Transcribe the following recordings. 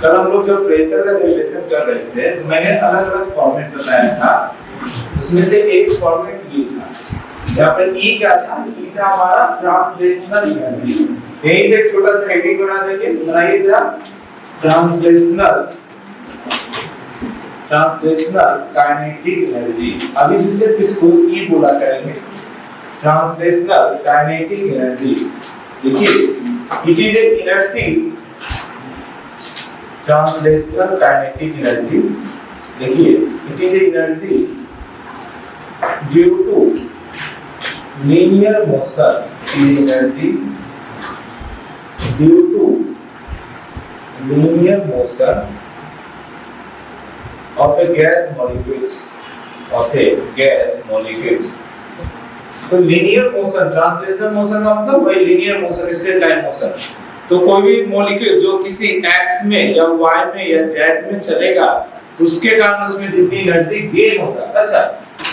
कल हम लोग जब प्रेशर का डेरिवेशन कर रहे थे तो मैंने अलग अलग फॉर्मेट बताया था, उसमें से एक फॉर्मेट ये था। यहाँ पर ई क्या था? ई था हमारा ट्रांसलेशनल एनर्जी। यहीं से एक छोटा सा हेडिंग बना देंगे, बनाइए जरा, ट्रांसलेशनल काइनेटिक एनर्जी। अभी से सिर्फ इसको ई बोला करेंगे, ट्रांसलेशनल काइनेटिक एनर्जी। देखिए, it is a energy, translational kinetic energy. देखिए, it is a energy due to linear motion, energy due to linear motion of a gas molecules, तो linear motion, translational motion का मतलब वही linear motion, straight line motion. तो कोई भी molecule जो किसी एक्स में या वाई में या जेड में चलेगा, उसके कारण उसमें जितनी एनर्जी गेन होगा। अच्छा,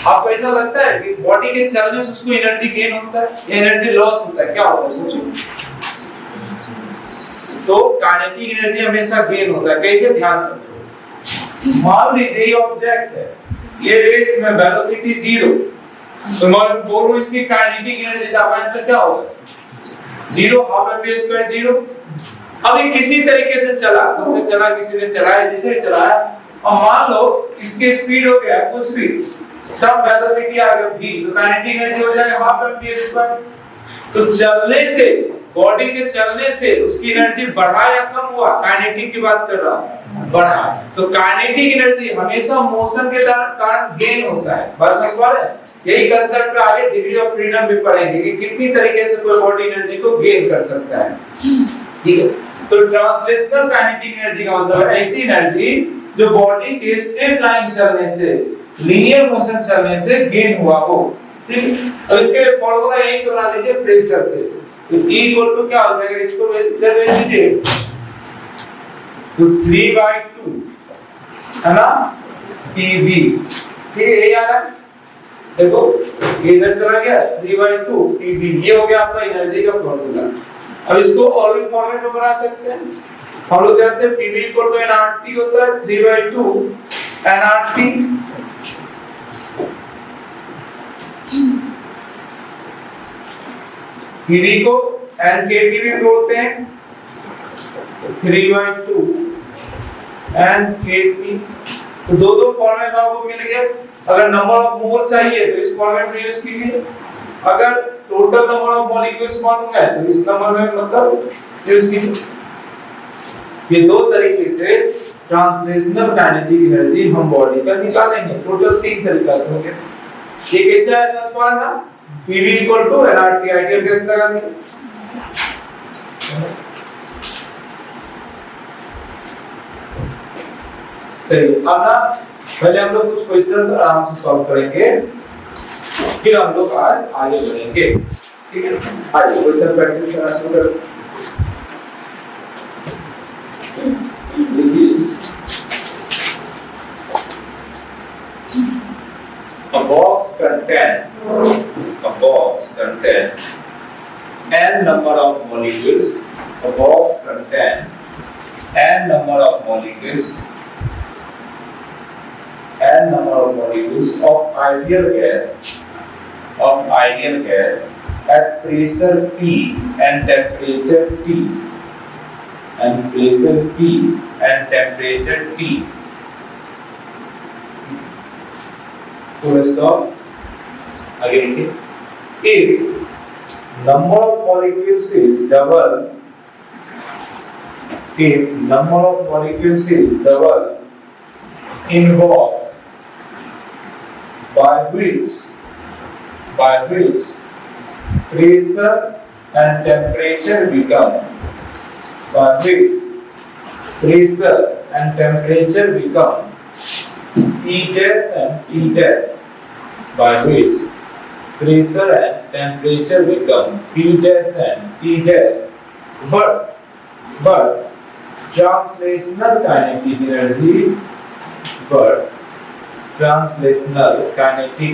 आपको ऐसा लगता है कि बॉडी के चलने से उसको एनर्जी गेन होता है या एनर्जी लॉस होता है? क्या होता है सोचो। तो काइनेटिक एनर्जी हमेशा गेन होता है। कैसे? ध्यान समझो। मान लीजिए ये ऑब्जेक्ट है, ये रेस में वेलोसिटी 0, तो मैं बोलूं इसकी काइनेटिक एनर्जी का आंसर क्या होगा? 0, हाफ mv स्क्वायर 0। अब ये किसी तरीके से चला, खुद से चला, किसी ने चलाया, जिसे चलाया, और मान लो इसकी स्पीड हो गया कुछ भी, सब वेलोसिटी आ गया v, तो काइनेटिक एनर्जी हो जाएगा हाफ mv स्क्वायर। तो चलने से, बॉडी के चलने से उसकी एनर्जी बढ़ा या कम हुआ? काइनेटिक की बात कर रहा हूं, बढ़ा। तो काइनेटिक एनर्जी हमेशा मोशन के कारण गेन होता है। बस समझ पा रहे हैं? यही कांसेप्ट पे आगे डिग्री ऑफ फ्रीडम भी पढ़ेंगे कि कितनी तरीके से कोई बॉडी एनर्जी को गेन कर सकता है। ठीक है, तो ट्रांसलेशनल काइनेटिक एनर्जी का मतलब है ऐसी एनर्जी जो बॉडी के स्ट्रेट लाइन चलने से, लीनियर मोशन चलने से गेन हुआ हो। ठीक है, तो इसके लिए फार्मूला यही से बना लीजिए, प्रेशर से। तो E इक्वल टू क्या हो जाएगा? इसको इधर भेज दीजिए, तो 3/2 है ना, PV। ठीक है, ये आ रहा है, देखो ये इधर चला गया, 3/2 PV। ये हो गया आपका एनर्जी का फॉर्मूला। अब इसको और भी फॉर्मेट में बना सकते हैं। हम लोग जानते हैं PV इक्वल टू nRT होता है, 3/2 nRT। PV को nKT भी बोलते हैं, 3/2 nKT। तो दो फॉर्मेट आपको मिल गया। अगर नंबर ऑफ मोल चाहिए तो इस फॉर्मेट में यूज कीजिए, अगर टोटल नंबर ऑफ मॉलिक्यूल्स मालूम है तो इस नंबर में मतलब यूज कीजिए। ये दो तरीके से ट्रांसलेशनल काइनेटिक एनर्जी हम बॉडी का निकालेंगे। टोटल 3 तरीका से होंगे। ये कैसे है समझ पा रहे ना? PV equal to nRT, ideal gas लगा देंगे। चलिए, अब ना पहले हम लोग कुछ क्वेश्चंस आराम से सॉल्व करेंगे, फिर हम लोग आज आगे बढ़ेंगे। ठीक है, आज क्वेश्चन प्रैक्टिस करना शुरू करें। A box contain n number of molecules. A box contain n number of molecules of ideal gas at pressure P and temperature T. Full stop. Again, if number of molecules is double in box, by which pressure and temperature become P dash and T dash, by which pressure and temperature become P dash and T dash, but translational kinetic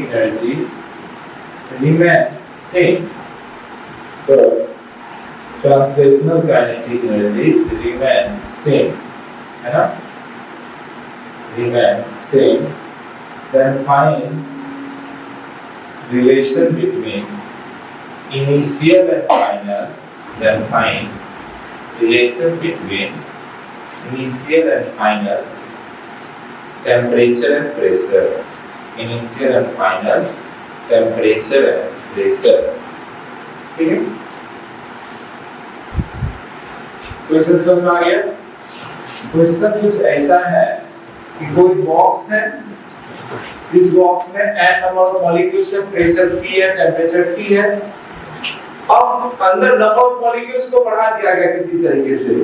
energy remains same. Translational kinetic energy remains same है ना, remain same, then find relation between initial and final, then find relation between initial and final temperature and pressure, initial and final temperature and pressure. ठीक है, question समझ में आ गया। Question कुछ ऐसा है कि कोई बॉक्स है, इस बॉक्स में n नंबर ऑफ मॉलिक्यूल्स है, प्रेशर P है, टेम्परेचर T है। अब अंदर नंबर ऑफ मॉलिक्यूल्स को बढ़ा दिया गया किसी तरीके से,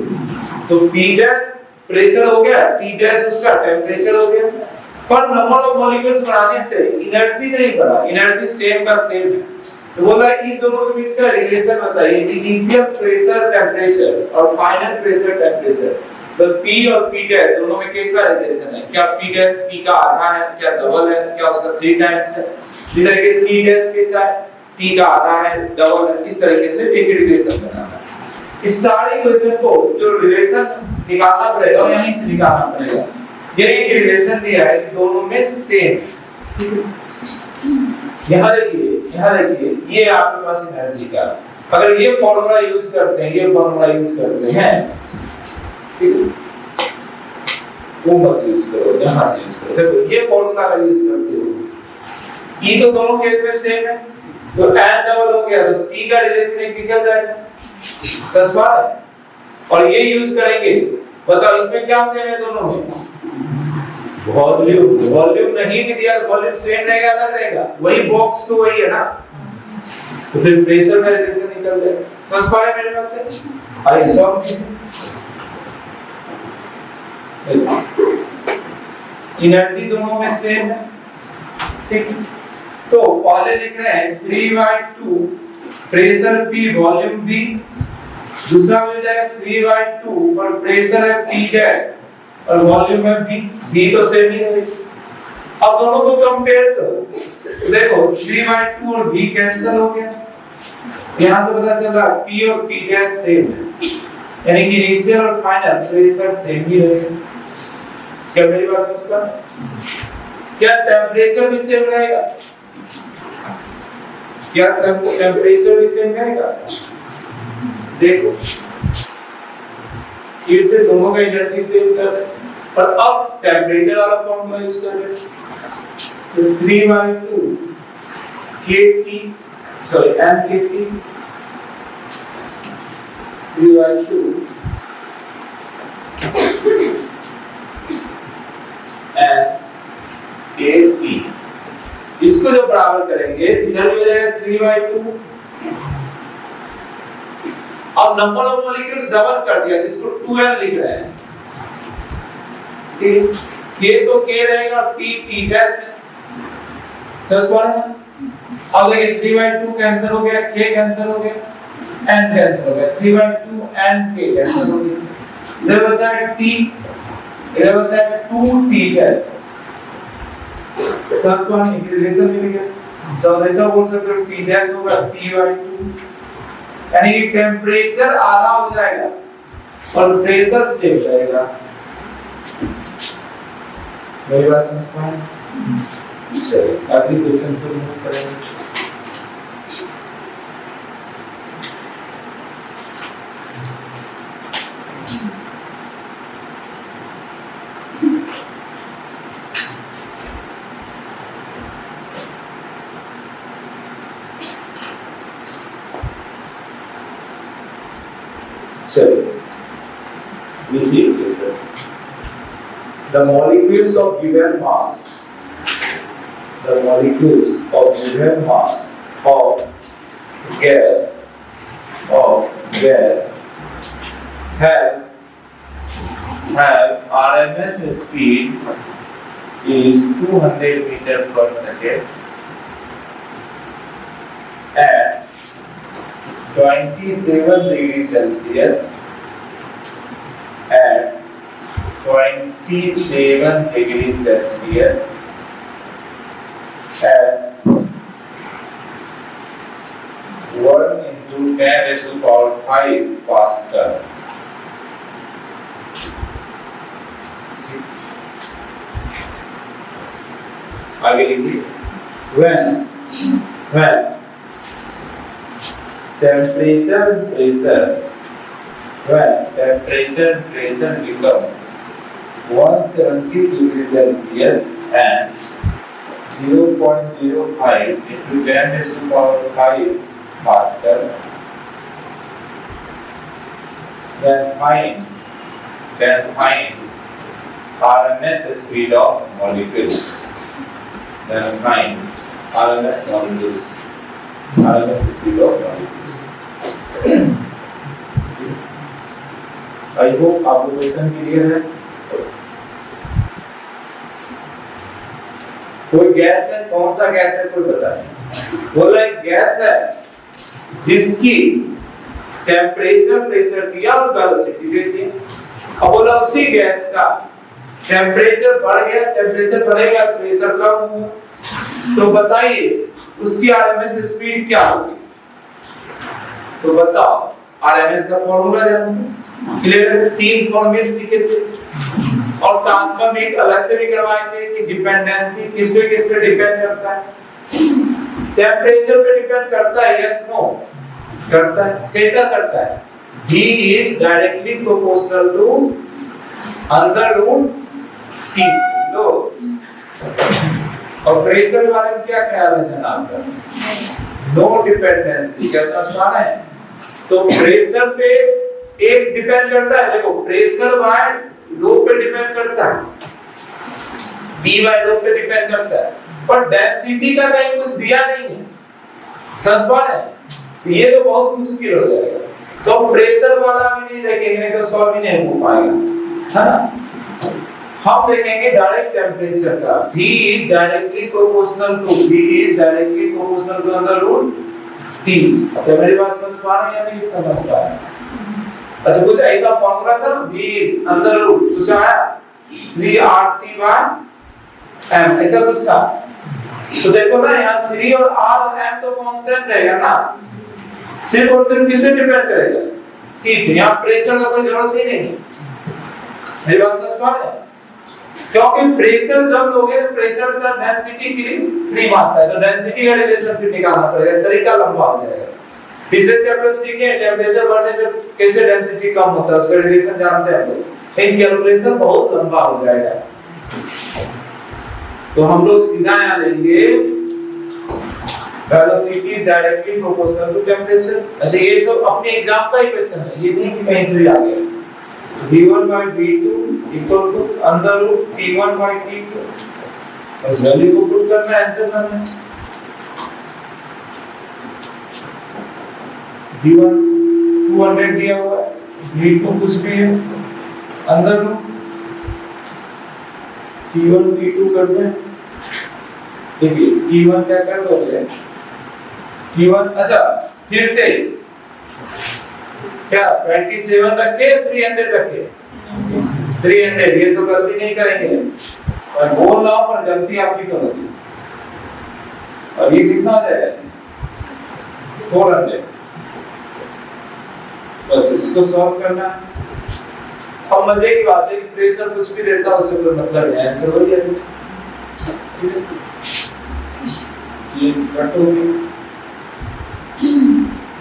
तो P डैश प्रेशर हो गया, T डैश उसका टेम्परेचर हो गया, पर नंबर ऑफ मॉलिक्यूल्स बढ़ाने से एनर्जी नहीं बढ़ा, एनर्जी सेम का सेम है। तो बोला इस दोनों के बीच का रिलेशन बताइए, इनिशियल प्रेशर टेम्परेचर और फाइनल प्रेशर टेम्परेचर, तो P और P डैश दोनों में कैसा रिलेशन है, क्या P डैश P का आधा है, क्या डबल है, क्या उसका 3 टाइम्स है, इस तरीके से T डैश कैसा है, T का आधा है, डबल है, इस तरीके से एक रिलेशन बनाना है। इस सारे क्वेश्चन को जो रिलेशन निकालना पड़ेगा यहीं से निकालना पड़ेगा। ये एक रिलेशन दिया है कि दोनों में सेम, यहाँ देखिए ये आपके पास एनर्जी का, अगर ये फॉर्मूला यूज करते हैं, ये फॉर्मूला यूज करते हैं, ठीक है, वो मत यूज करो, यहाँ से यूज करो। देखो ये फॉर्मूला का यूज करते हो, E तो दोनों केस में सेम है, तो n डबल हो गया तो T का रिलेशन एक निकल जाएगा, समझ पा रहे? और ये यूज करेंगे, बताओ इसमें क्या सेम है दोनों में, वॉल्यूम, वॉल्यूम नहीं भी दिया तो वॉल्यूम सेम रहेगा, अलग रहेगा, वही बॉक्स तो वही है ना, तो फिर प्रेशर का रिलेशन निकल जाएगा। समझ पा रहे मेरी बात? आइए सॉल्व कीजिए। एनर्जी दोनों में सेम है, ठीक, तो पहले लिख रहे हैं 3/2 प्रेशर P वॉल्यूम V, दूसरा हो जाएगा 3/2 पर प्रेशर है P डैश और वॉल्यूम है V तो सेम ही है। अब दोनों को कंपेयर करो, देखो 3/2 और V कैंसिल हो गया, यहाँ से पता चला P और P डैश सेम है, यानी कि इनिशियल और फाइनल प्रेशर सेम ही रहेगा। क्या मेरी बात समझ पा? क्या टेम्परेचर भी सेम रहेगा? क्या सब टेम्परेचर भी सेम रहेगा? देखो फिर से दोनों का एनर्जी सेम कर रहे हैं, पर अब टेम्परेचर वाला फॉर्मूला यूज कर रहे हैं, तो 3/2 kT सॉरी mkt 3/2 mkt, इसको जो बराबर करेंगे इधर भी हो जाएगा 3/2, अब नंबर ऑफ मॉलिक्यूल्स डबल कर दिया जिसको 2n लिख रहे हैं, ठीक, K तो K रहेगा, T डैश समझ पा रहे हैं? अब देखिए 3/2 कैंसिल हो गया, K कैंसिल हो गया, n कैंसिल हो गया, 3/2 n K कैंसिल हो गया, इधर बचा है T, इधर बचा है 2T डैश, समझ पा रहे हैं? रिलेशन मिल गया, तो ऐसा बोल सकते हो T डैश होगा T/2, यानी कि टेम्परेचर आधा हो जाएगा और प्रेशर सेम रहेगा। मेरी बात समझ पाए? चलिए अगली क्वेश्चन को मूव करेंगे। The molecules of given mass of gas have RMS speed is 200 meter per second at 27 degrees Celsius at 27 degrees Celsius at 1 into 10 raised to power 5 Pascal. आगे लिखिए when temperature pressure become 170 degrees Celsius and 0.05 into 10 raised to power 5 Pascal, then find RMS speed of molecules. RMS speed of molecules. I hope आपको question clear है। कोई gas है, कौन सा gas है कोई बता नहीं। बोला एक गैस है जिसकी टेम्परेचर प्रेशर दिया और वेलोसिटी दे दी। अब बोला उसी गैस का टेम्परेचर बढ़ गया, टेम्परेचर बढ़ेगा प्रेशर कम होगा, तो बताइए उसकी आरएमएस स्पीड क्या होगी। तो बताओ आरएमएस का फॉर्मूला जानते हैं, क्लियर है। 3 फॉर्मूले सीखे थे और साथ में एक अलग से भी करवाए थे कि डिपेंडेंसी किस पे डिपेंड करता है। टेम्परेचर पे डिपेंड करता है, यस नो करता है। कैसा करता है? V is directly proportional to under root T। लो और प्रेशर वाले में क्या ख्याल है जनाब का? No dependency. क्या समझ पा रहे हैं? तो प्रेशर पे एक डिपेंड करता है, देखो प्रेशर बाय लो पे डिपेंड करता है, V बाय लो पे डिपेंड करता है, पर डेंसिटी का कहीं कुछ दिया नहीं है। समझ पा रहे हैं? ये तो बहुत मुश्किल हो जाएगा। तो प्रेशर वाला भी नहीं देखेंगे तो सॉल्व ही नहीं हो पाएगा, है ना। हम देखेंगे डायरेक्ट टेम्परेचर का। V is directly proportional to under root T। क्या मेरी बात समझ पा रहे हैं या नहीं समझ पा रहे हैं? अच्छा कुछ ऐसा फॉर्मूला था V अंडर रूट कुछ आया 3RT/m ऐसा कुछ था। तो देखो ना यहाँ 3 और R और m तो कांस्टेंट रहेगा ना, सिर्फ और सिर्फ किस पे डिपेंड करेगा? T पे। यहाँ प्रेशर का कोई जरूरत ही नहीं है। मेरी बात समझ पा रहे हैं? क्योंकि प्रेशर जब लोगे तो प्रेशर से डेंसिटी फ्री मारता है, तो डेंसिटी का रिलेशन फिर निकालना पड़ेगा, तरीका लंबा हो जाएगा। फिजिक्स से आप लोग सीखे टेम्परेचर बढ़ने से कैसे डेंसिटी कम होता है, उसका रिलेशन जानते हैं आप लोग। इन कैलकुलेशन बहुत लंबा हो जाएगा, तो हम लोग सीधा यहाँ लेंगे velocity is directly proportional to temperature. अच्छा ये सब अपने एग्जाम का ही क्वेश्चन है, ये नहीं कि कहीं से भी आ गया। V1/V2 equal to under root T1/T2। बस वैल्यू को पुट करना है, आंसर करना है। V1 200 दिया हुआ है, V2 कुछ भी है, अंदर रूट T1 T2 कर दें। देखिए T1 क्या कर दोगे? T1 अच्छा फिर से क्या 27 रखे 300 रखे? 300। ये सब गलती नहीं करेंगे, और बोल रहा हूं पर गलती आपकी करोगी। और ये कितना हो जाएगा? 400। बस इसको सॉल्व करना। अब मजे की बात है कि प्रेशर कुछ भी रहता है उससे कोई मतलब नहीं, आंसर हो गया। ये कट हो गया।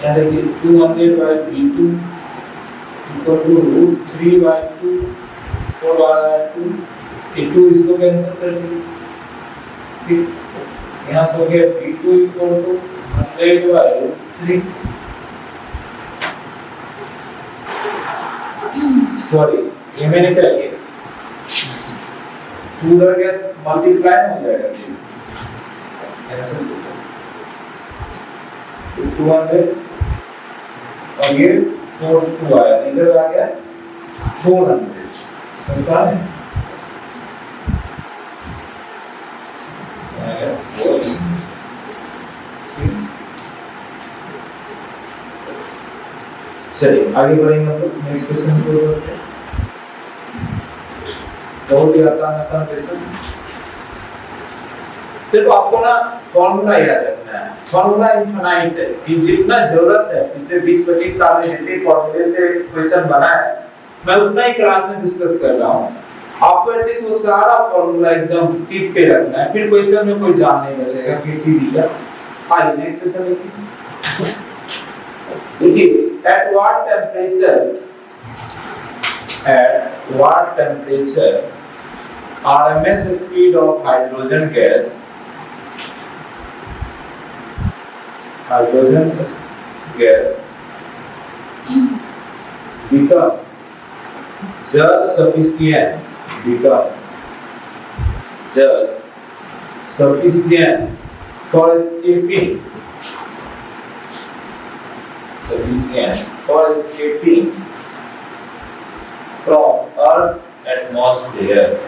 यहाँ देखिए 200/V2 equal to √3/2 4/2। ये 2 इसको कैंसिल कर दीजिए, ठीक। यहाँ से हो गया V2 equal to 100/√3। सॉरी ये मैंने क्या किया, 2 उधर गया मल्टीप्लाई हो जाएगा, कैंसिल 200 और ये 42 आया, इधर आ गया 400। समझ पा रहे हैं? चलिए आगे बढ़ेंगे हम लोग नेक्स्ट क्वेश्चन की ओर। बहुत ही आसान क्वेश्चन, सिर्फ आपको ना फॉर्मूला याद रखना है। फॉर्मूला इनफाइनाइट है कि जितना जरूरत है, पिछले 20-25 साल में जितने फॉर्मूले से क्वेश्चन बना है मैं उतना ही क्लास में डिस्कस कर रहा हूँ। आपको एटलीस्ट वो सारा फॉर्मूला एकदम टिप पे रखना है, फिर क्वेश्चन में कोई जान नहीं बचेगा कि कीजिएगा। आइए नेक्स्ट क्वेश्चन देखिए, at what temperature RMS speed of hydrogen gas become just sufficient for escaping from Earth atmosphere,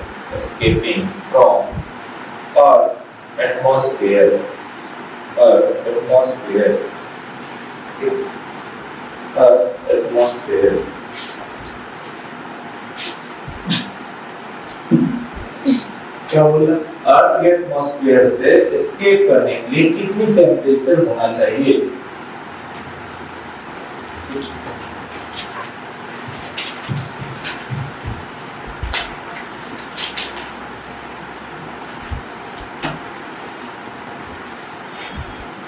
क्या बोला? अर्थ के एटमॉस्फेयर से एस्केप करने के लिए कितनी टेम्परेचर होना चाहिए?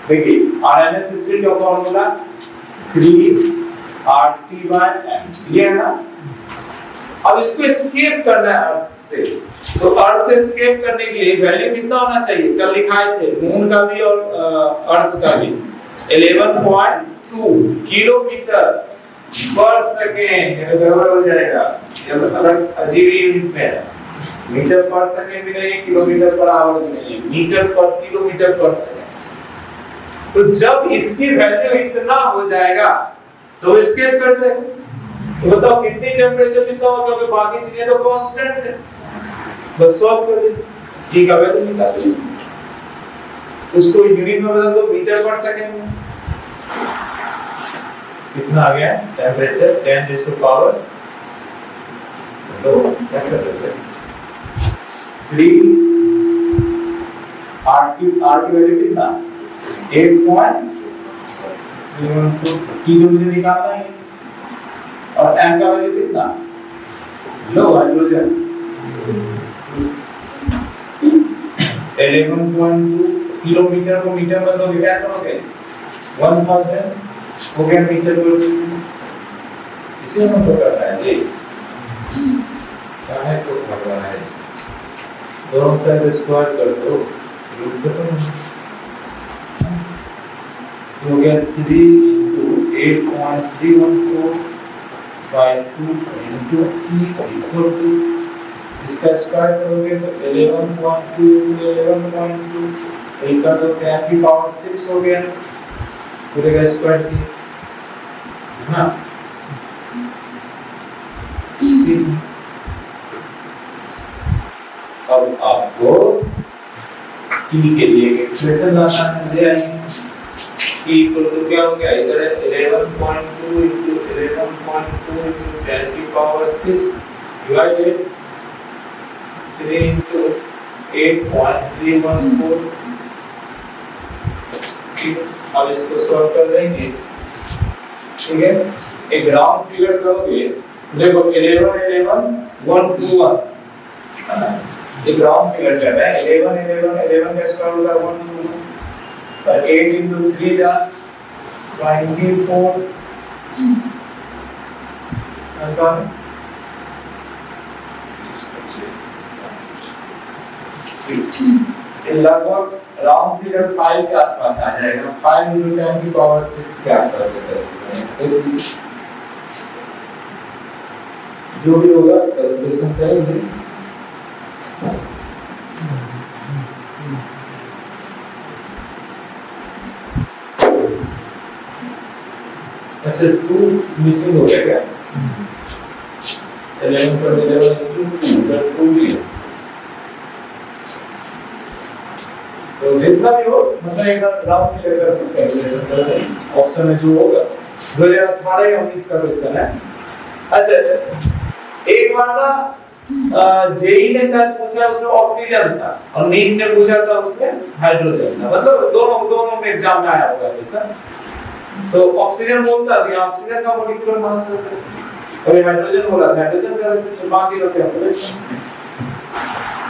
देखिए आरएमएस स्पीड का फॉर्मूला 3RT/m, ये है ना। अब इसको एस्केप करना है अर्थ से, तो अर्थ से एस्केप करने के लिए वैल्यू कितना होना चाहिए? कल लिखाए थे मून का भी और अर्थ का भी 11.2 किलोमीटर पर सेकेंड। ये गड़बड़ हो जाएगा, ये मतलब अजीब यूनिट में है। मीटर पर सेकेंड भी नहीं है, किलोमीटर पर आवर भी नहीं है, मीटर पर किलोमीटर पर सेकेंड। तो जब इसकी वैल्यू इतना हो जाएगा तो एस्केप कर जाएगा। तो बताओ कितनी टेम्परेचर कितना होगा, क्योंकि बाकी चीजें तो कांस्टेंट है। बस सॉल्व कर दीजिए, ठीक है वैल्यू निकाल दीजिए, उसको यूनिट में बदल दो, मीटर पर सेकंड में। कितना आ गया टेम्परेचर? 10⁻²। कैसे करते हैं? 3 RT वैल्यू कितना? 8.2 किलो मुझे निकालना है। और m का वैल्यू कितना? लो हाइड्रोजन 11.2 किलोमीटर को मीटर में लोगे क्या करोगे? 1000 हो गया मीटर पर सेकंड। इसे हम तो करना है जी, चाहे तो करना है, दोनों साइड स्क्वायर कर दो, रूट खत्म हो गया। 3 × 8.31452 × e = इसका स्क्वायर करोगे तो 11.2 × 11.2 एक का तो 10⁻6 हो गया, पूरे का स्क्वायर किया ना। अब आपको t के लिए एक्सप्रेशन लाना है, ले आएंगे। t तो क्या हो गया? इधर है 11.2 × 11.2 × 10⁻6 डिवाइडेड 3 × 8.314। अब इसको सॉल्व कर देंगे, ठीक है। एक राउंड फिगर करोगे, देखो 11 11 121, एक राउंड फिगर कर रहा है। 11 11 11 का स्क्वायर होगा 121, और 8 × 3 जा 24। लगभग राउंड फिगर 5 के आसपास आ जाएगा। 5 × 10⁻6 के आसपास है सर, जो भी होगा कैलकुलेशन करेंगे। अच्छा 2 मिसिंग हो गया क्या? 11 पर 11 इधर 2 भी है, तो जितना भी हो मतलब एक राउंड फिगर कर कैलकुलेशन कर दें। ऑप्शन में जो होगा 2018 या 19 का क्वेश्चन है। अच्छा एक बार ना जेई ने शायद पूछा, उसमें ऑक्सीजन था, और नीट ने पूछा था उसमें हाइड्रोजन था, मतलब दोनों में एग्जाम में आया होगा क्वेश्चन। तो ऑक्सीजन बोलता दिया, ऑक्सीजन का मॉलिक्यूलर मास और हाइड्रोजन बोला था, हाइड्रोजन का बाकी रखे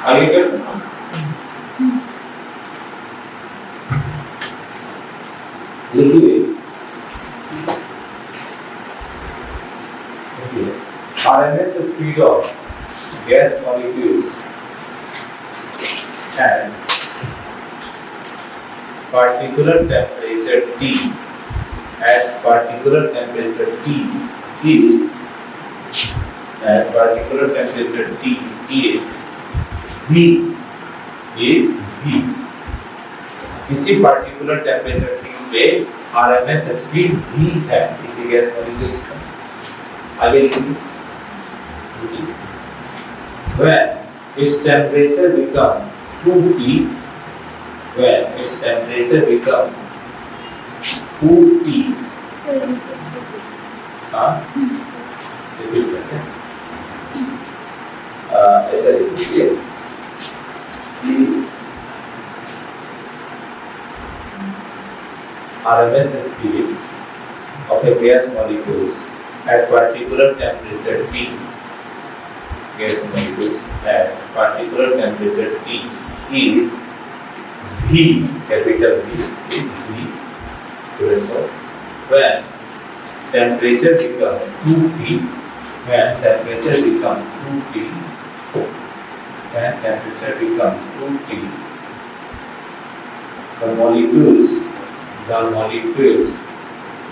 आगे कर लिखिए RMS speed of gas molecules at particular temperature T at particular temperature T is at particular temperature T is V is V इसी particular temperature T पे RMS speed V है इसी गैस मॉलिक्यूल्स का आगे लिखिए when its temperature become 2T when its temperature become 2T हाँ repeat करते हैं ऐसा लिखिए RMS speed of a gas molecules at particular temperature T gas molecules at particular temperature T is V capital V is V when temperature become 2T when temperature become 2T when temperature become 2T the molecules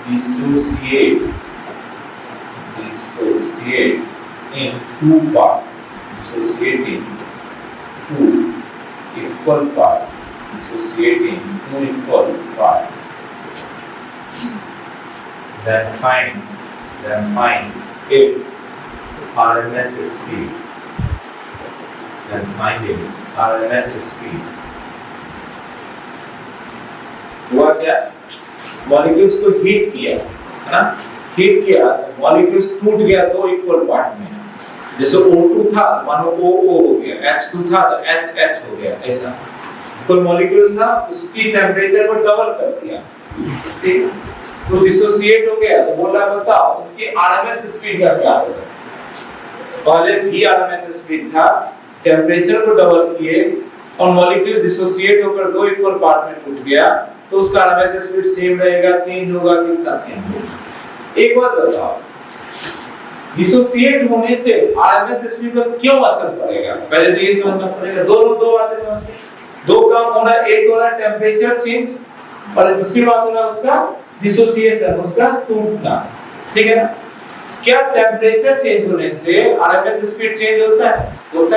dissociate in two parts dissociating two equal parts dissociating two equal parts then find its RMS speed then find its RMS speed हुआ क्या molecules को heat किया है ना heat किया molecules टूट गया दो इक्वल पार्ट में जैसे O2 था मानो OO हो गया H2 था तो HH हो गया ऐसा कोई मॉलिक्यूल्स था उसकी टेंपरेचर को डबल कर दिया ठीक तो डिसोसिएट हो गया तो बोला बताओ उसकी आरएमएस स्पीड का क्या होगा पहले भी आरएमएस स्पीड था टेंपरेचर को डबल किए और मॉलिक्यूल्स डिसोसिएट होकर दो इक्वल पार्ट में टूट गया तो उसका आरएमएस स्पीड सेम रहेगा चेंज होगा कितना चेंज होगा एक बात बताओ डिसोसिएट होने से आरएमएस स्पीड पर क्यों असर पड़ेगा पहले तो ये समझना पड़ेगा दोनों दो बातें समझते दो काम होना एक हो रहा है टेंपरेचर चेंज और दूसरी बात हो रहा है उसका डिसोसिएशन उसका टूटना ठीक है ना क्या टेंपरेचर चेंज होने से आरएमएस स्पीड चेंज होता है हमें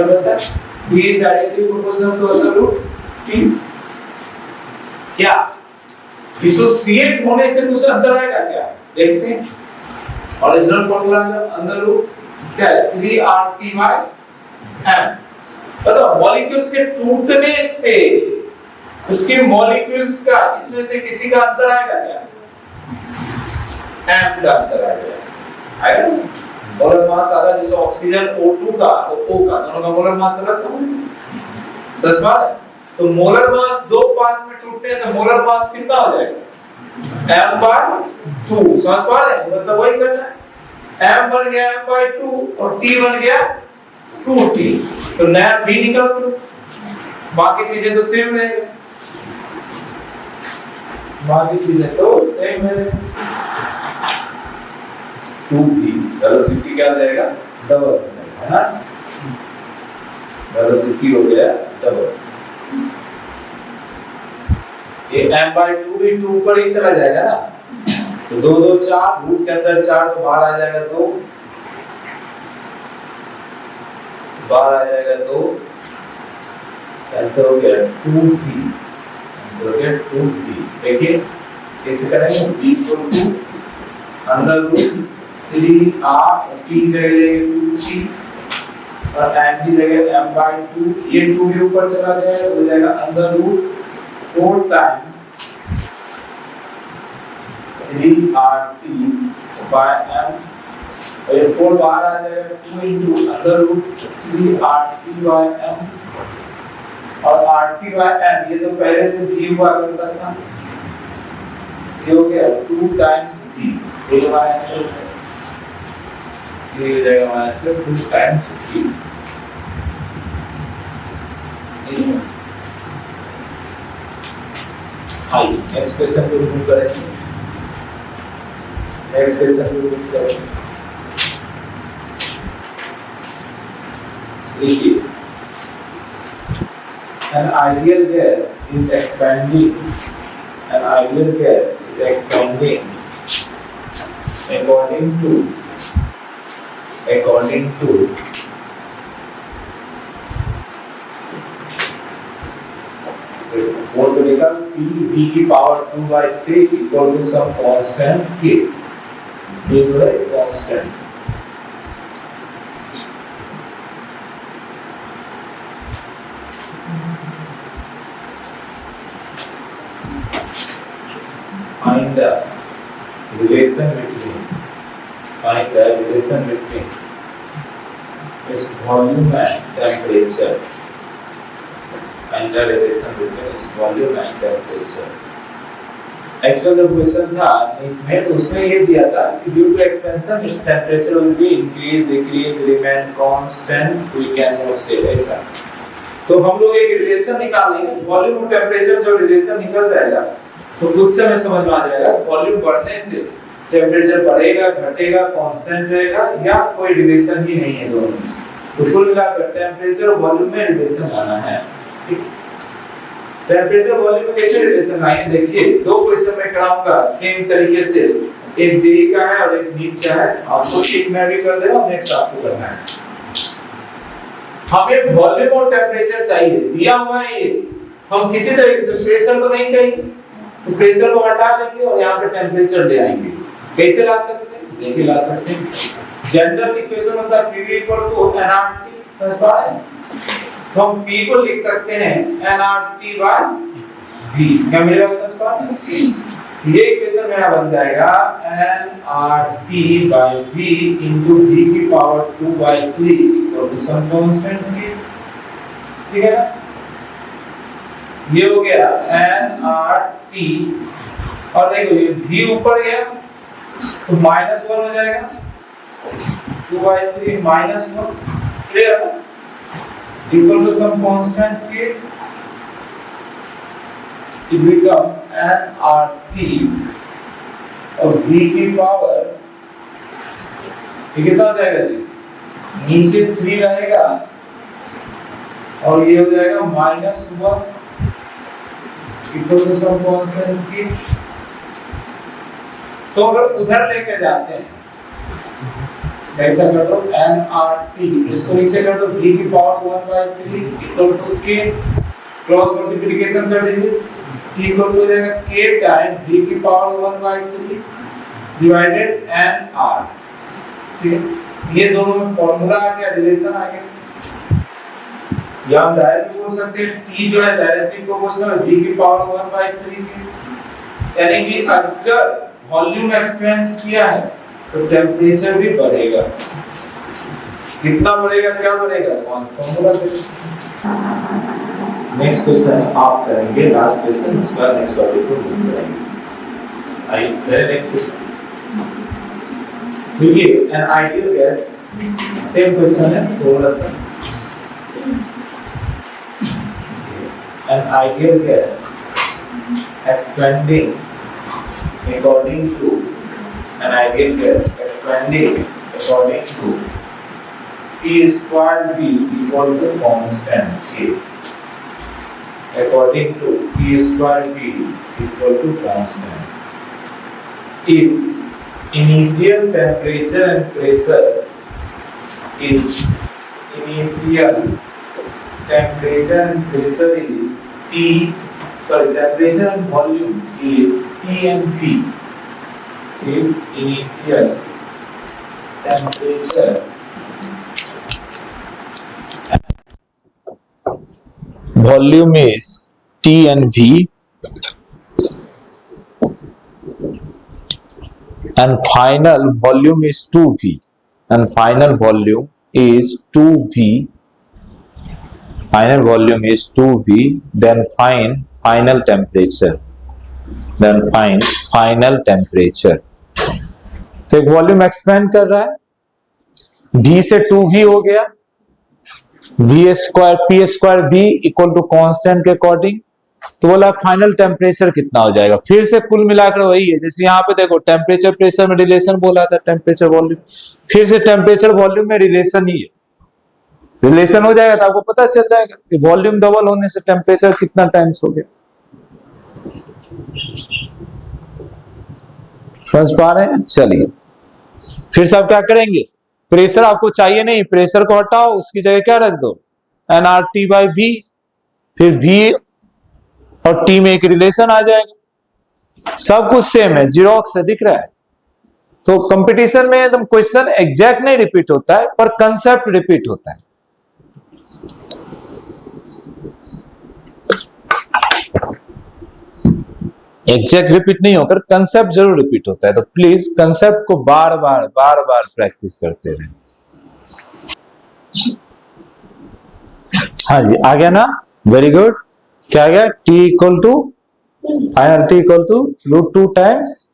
पता है v is directly proportional to the root t क्या डिसोसिएट होने से कुछ अंतर आएगा क्या देखते हैं ओरिजिनल फॉर्मूला अंदर रूट क्या है 3RT/m बताओ मॉलिक्यूल्स के टूटने से उसके मॉलिक्यूल्स का इसमें से किसी का अंतर आएगा क्या m का अंतर आएगा मोलर मास आधा जैसे ऑक्सीजन O2 का तो O का दोनों का मोलर मास अलग था समझ पा रहे तो मोलर मास दो पार्ट में टूटने से मोलर मास कितना हो जाएगा m/2 समझ पा रहे हैं बस वही करना है m बन गया m/2 और t बन गया 2t तो नया v निकल तो बाकी चीजें तो सेम रहेंगी बाकी चीजें तो सेम है 2v वेलोसिटी क्या हो जाएगा डबल हो जाएगा है ना वेलोसिटी हो गया डबल ये m/2 भी 2 पर ही चला जाएगा ना तो 2 2 4 रूट के अंदर 4 तो बाहर आ जाएगा 2 बाहर आ जाएगा 2 आंसर हो गया 2v आंसर हो गया 2v देखिए कैसे करेंगे v इक्वल टू अंदर रूट 3r और t जगह लेंगे 2t और m की जगह m/2 ये 2 भी ऊपर चला जाएगा तो हो जाएगा अंदर रूट 4 times 3RT/m और ये 4 बाहर आ जाएगा 2 into अंदर रूट 3RT/m और RT/m ये तो पहले से v हुआ करता था ये हो गया 2 times v ये हमारा आंसर है ये हो जाएगा हमारा answer 2 times v high. Next question को रिमूव करेंगे, नेक्स्ट क्वेश्चन को रिमूव करेंगे। देखिए, an ideal gas is expanding, an ideal gas is expanding according to what will become P v की power 2/3 equal to some constant K, ये जो है constant। Find the relation between its volume and temperature. Find the relation between its volume and temperature. Actually the question था में तो उसने ये दिया था कि due to expansion its temperature will be increase, decrease, remain constant, we cannot say ऐसा। तो हम लोग एक रिलेशन निकालेंगे, वॉल्यूम और टेम्परेचर जो रिलेशन निकल जाएगा तो खुद से हमें समझ में आ जाएगा वॉल्यूम बढ़ने से टेम्परेचर बढ़ेगा, घटेगा, कांस्टेंट रहेगा या कोई रिलेशन ही नहीं है दोनों में। तो कुल मिलाकर टेम्परेचर और वॉल्यूम में रिलेशन लाना है। टेम्परेचर वॉल्यूम में कैसे रिलेशन लाएंगे, देखिए दो क्वेश्चन में कराऊंगा सेम तरीके से, एक जेई का है और एक नीट का है। आपको एक मैं भी कर दे रहा हूं, नेक्स्ट आपको करना है। हमें वॉल्यूम और टेम्परेचर चाहिए, दिया हुआ है ये, हम किसी तरीके से प्रेशर को नहीं चाहिए तो प्रेशर को हटा देंगे और यहाँ पे टेम्परेचर ले आएंगे। कैसे ला सकते हैं, देखिए ला सकते हैं। जनरल इक्वेशन होता है PV = nRT, समझ पा रहे हैं? तो हम P को लिख सकते हैं nRT/V, क्या मेरे पास समझ पा रहे हैं? ये इक्वेशन मेरा बन जाएगा nRT/V into V की power 2/3 equal to some constant K, ठीक है ना? ये हो गया nRT और देखो ये V ऊपर गया तो -1 हो जाएगा, 2/3 -1, क्लियर है? Equal to some constant K, it become nRT और V की पावर ये कितना हो जाएगा जी, नीचे 3 रहेगा और ये हो जाएगा -1 equal to some constant K। तो अगर उधर लेके जाते हैं ऐसा कर दो nRT, इसको नीचे कर दो V की power 1/3 equal to K, cross multiplication कर दीजिए, T इक्वल टू जाएगा K टाइम V की पावर 1/3 डिवाइडेड nR, ठीक है? ये दोनों में फॉर्मूला आ गया, रिलेशन आ गया। या हम डायरेक्ट बोल सकते हैं T जो है डायरेक्टली प्रोपोर्शनल है V की पावर 1/3 के, यानी कि अगर वॉल्यूम एक्सपेंड किया है तो टेम्परेचर भी बढ़ेगा। कितना बढ़ेगा, क्या बढ़ेगा, फॉर्मूला। नेक्स्ट क्वेश्चन आप करेंगे, लास्ट क्वेश्चन, उसके बाद नेक्स्ट टॉपिक को मूव करेंगे। आइए नेक्स्ट क्वेश्चन देखिए, an ideal gas, same question है थोड़ा सा। An ideal gas expanding according to an ideal gas expanding according to P square V equal to constant K, according to P square V equal to constant if initial temperature and pressure is temperature and volume is T and V. If initial temperature volume is T and V and final volume is 2V and final volume is 2V, final volume is 2V, then find final temperature, then find final temperature। तो एक volume expand कर रहा है, V से 2V हो गया, V square P square V equal to constant के according, तो बोला फाइनल टेम्परेचर कितना हो जाएगा। फिर से कुल मिलाकर वही है, जैसे यहाँ पे देखो टेम्परेचर प्रेशर में रिलेशन बोला था, टेम्परेचर वॉल्यूम, फिर से टेम्परेचर वॉल्यूम में रिलेशन ही है, रिलेशन हो जाएगा तो आपको पता चल जाएगा कि वॉल्यूम डबल होने से टेम्परेचर कितना टाइम्स हो गया। समझ पा रहे हैं? चलिए फिर से आप क्या करेंगे, प्रेशर आपको चाहिए नहीं, प्रेशर को हटाओ, उसकी जगह क्या रख दो nRT बाई वी, फिर वी और टी में एक रिलेशन आ जाएगा, सब कुछ सेम है, जीरोक्स है, दिख रहा है। तो कंपटीशन में एकदम क्वेश्चन एग्जैक्ट नहीं रिपीट होता है पर कंसेप्ट रिपीट होता है। एग्जैक्ट रिपीट नहीं होकर कंसेप्ट जरूर रिपीट होता है, तो प्लीज कंसेप्ट को बार बार प्रैक्टिस करते रहे। हाँ जी, आ गया ना, वेरी गुड। क्या आ गया, T equal to final T equal to √2 times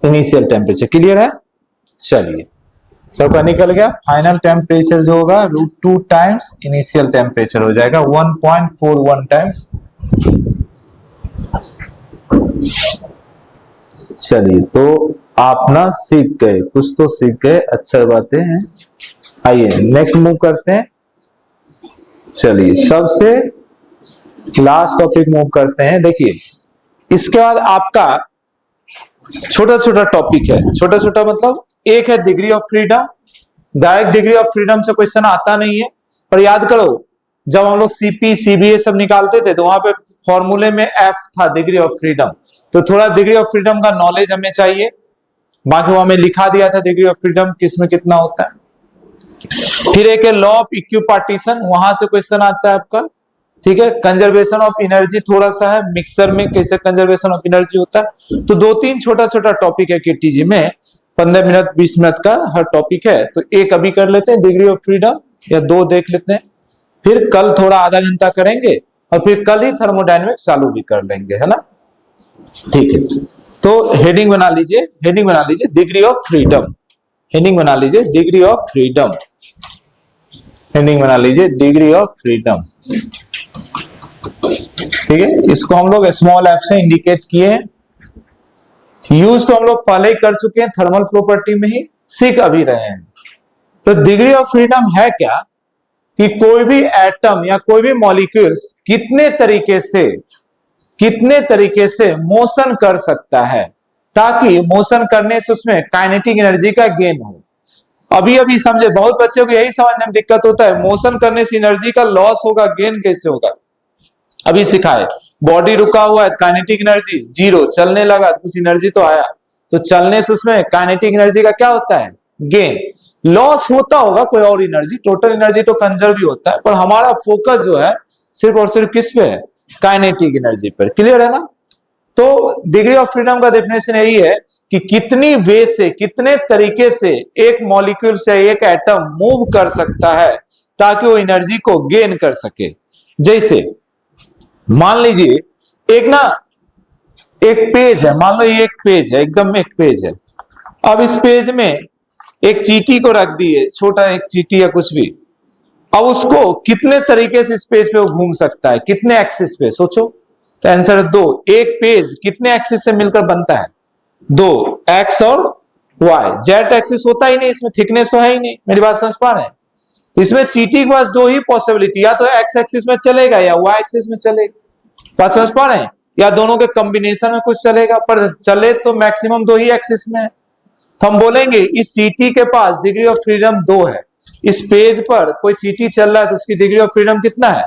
initial temperature. Clear है? चलिए सबका निकल गया, फाइनल टेम्परेचर जो होगा √2 टाइम्स इनिशियल टेम्परेचर हो जाएगा 1.41 टाइम्स। चलिए तो आप ना सीख गए, कुछ तो सीख गए, अच्छा बातें हैं। आइए नेक्स्ट मूव करते हैं। चलिए सबसे लास्ट टॉपिक मूव करते हैं। देखिए इसके बाद आपका छोटा छोटा टॉपिक है, छोटा छोटा मतलब एक है degree of freedom. Direct degree of freedom से क्वेश्चन आता नहीं है, पर याद करो जब हम लोग सीपी सीबीए सब निकालते थे तो वहां पे फॉर्मूले में एफ था डिग्री ऑफ फ्रीडम, तो थोड़ा डिग्री ऑफ फ्रीडम का नॉलेज हमें चाहिए। बाकी वो हमें लिखा दिया था डिग्री ऑफ फ्रीडम किसमें कितना होता है। फिर एक है लॉ ऑफ इक्विपार्टीशन, वहां से क्वेश्चन आता है आपका, ठीक है। कंजर्वेशन ऑफ एनर्जी थोड़ा सा है, मिक्सर में कैसे कंजर्वेशन ऑफ एनर्जी होता है। तो 2-3 छोटा छोटा टॉपिक है केटीजी में, 15 मिनट 20 मिनट का हर टॉपिक है, तो एक अभी कर लेते हैं डिग्री ऑफ फ्रीडम, या 2 देख लेते हैं, फिर कल थोड़ा आधा घंटा करेंगे और फिर कल ही थर्मोडायनेमिक्स चालू भी कर लेंगे, है ना। ठीक है, तो हेडिंग बना लीजिए, हेडिंग बना लीजिए डिग्री ऑफ फ्रीडम, हेडिंग बना लीजिए डिग्री ऑफ फ्रीडम, हेडिंग बना लीजिए डिग्री ऑफ फ्रीडम। ठीक है, इसको हम लोग स्मॉल एफ से इंडिकेट किए हैं। यूज तो हम लोग पहले ही कर चुके हैं, थर्मल प्रॉपर्टी में ही सीख अभी रहे हैं। तो डिग्री ऑफ फ्रीडम है क्या कि कोई भी एटम या कोई भी मॉलिक्यूल्स कितने तरीके से मोशन कर सकता है, ताकि मोशन करने से उसमें काइनेटिक एनर्जी का गेन हो। अभी अभी समझे, बहुत बच्चों को यही समझने में दिक्कत होता है, मोशन करने से एनर्जी का लॉस होगा, गेन कैसे होगा। अभी सिखाए, बॉडी रुका हुआ है, काइनेटिक एनर्जी 0, चलने लगा तो कुछ एनर्जी तो आया, तो चलने से उसमें काइनेटिक एनर्जी का क्या होता है, गेन। लॉस होता होगा कोई और एनर्जी, टोटल एनर्जी तो कंजर्व भी होता है, पर हमारा फोकस जो है सिर्फ और सिर्फ किस पे है, काइनेटिक एनर्जी पर। क्लियर है ना। तो डिग्री ऑफ फ्रीडम का डेफिनेशन यही है कि कितनी वे से, कितने तरीके से एक मॉलिक्यूल से एक एटम मूव कर सकता है ताकि वो एनर्जी को गेन कर सके। जैसे मान लीजिए एक पेज है, मान लो ये एक पेज है, एकदम एक पेज है। अब इस पेज में एक चींटी को रख दिए, छोटा एक चींटी या कुछ भी। अब उसको कितने तरीके से इस पेज पे वो घूम सकता है, कितने एक्सिस पे, सोचो। तो आंसर है 2। एक पेज कितने एक्सिस से मिलकर बनता है, 2, एक्स और वाई। जेड एक्सिस होता ही नहीं इसमें, थिकनेस तो है ही नहीं। मेरी बात समझ पा रहे हैं। तो इसमें चींटी के पास 2 ही पॉसिबिलिटी, या तो एक्स एक्सिस में चलेगा या वाई एक्सिस में चलेगा। बात समझ पा रहे हैं, या दोनों के कॉम्बिनेशन में कुछ चलेगा, पर चले तो मैक्सिमम 2 ही एक्सिस में है। तो हम बोलेंगे इस चींटी के पास डिग्री ऑफ फ्रीडम 2 है। इस पेज पर कोई चींटी चल रहा है तो उसकी डिग्री ऑफ फ्रीडम कितना है,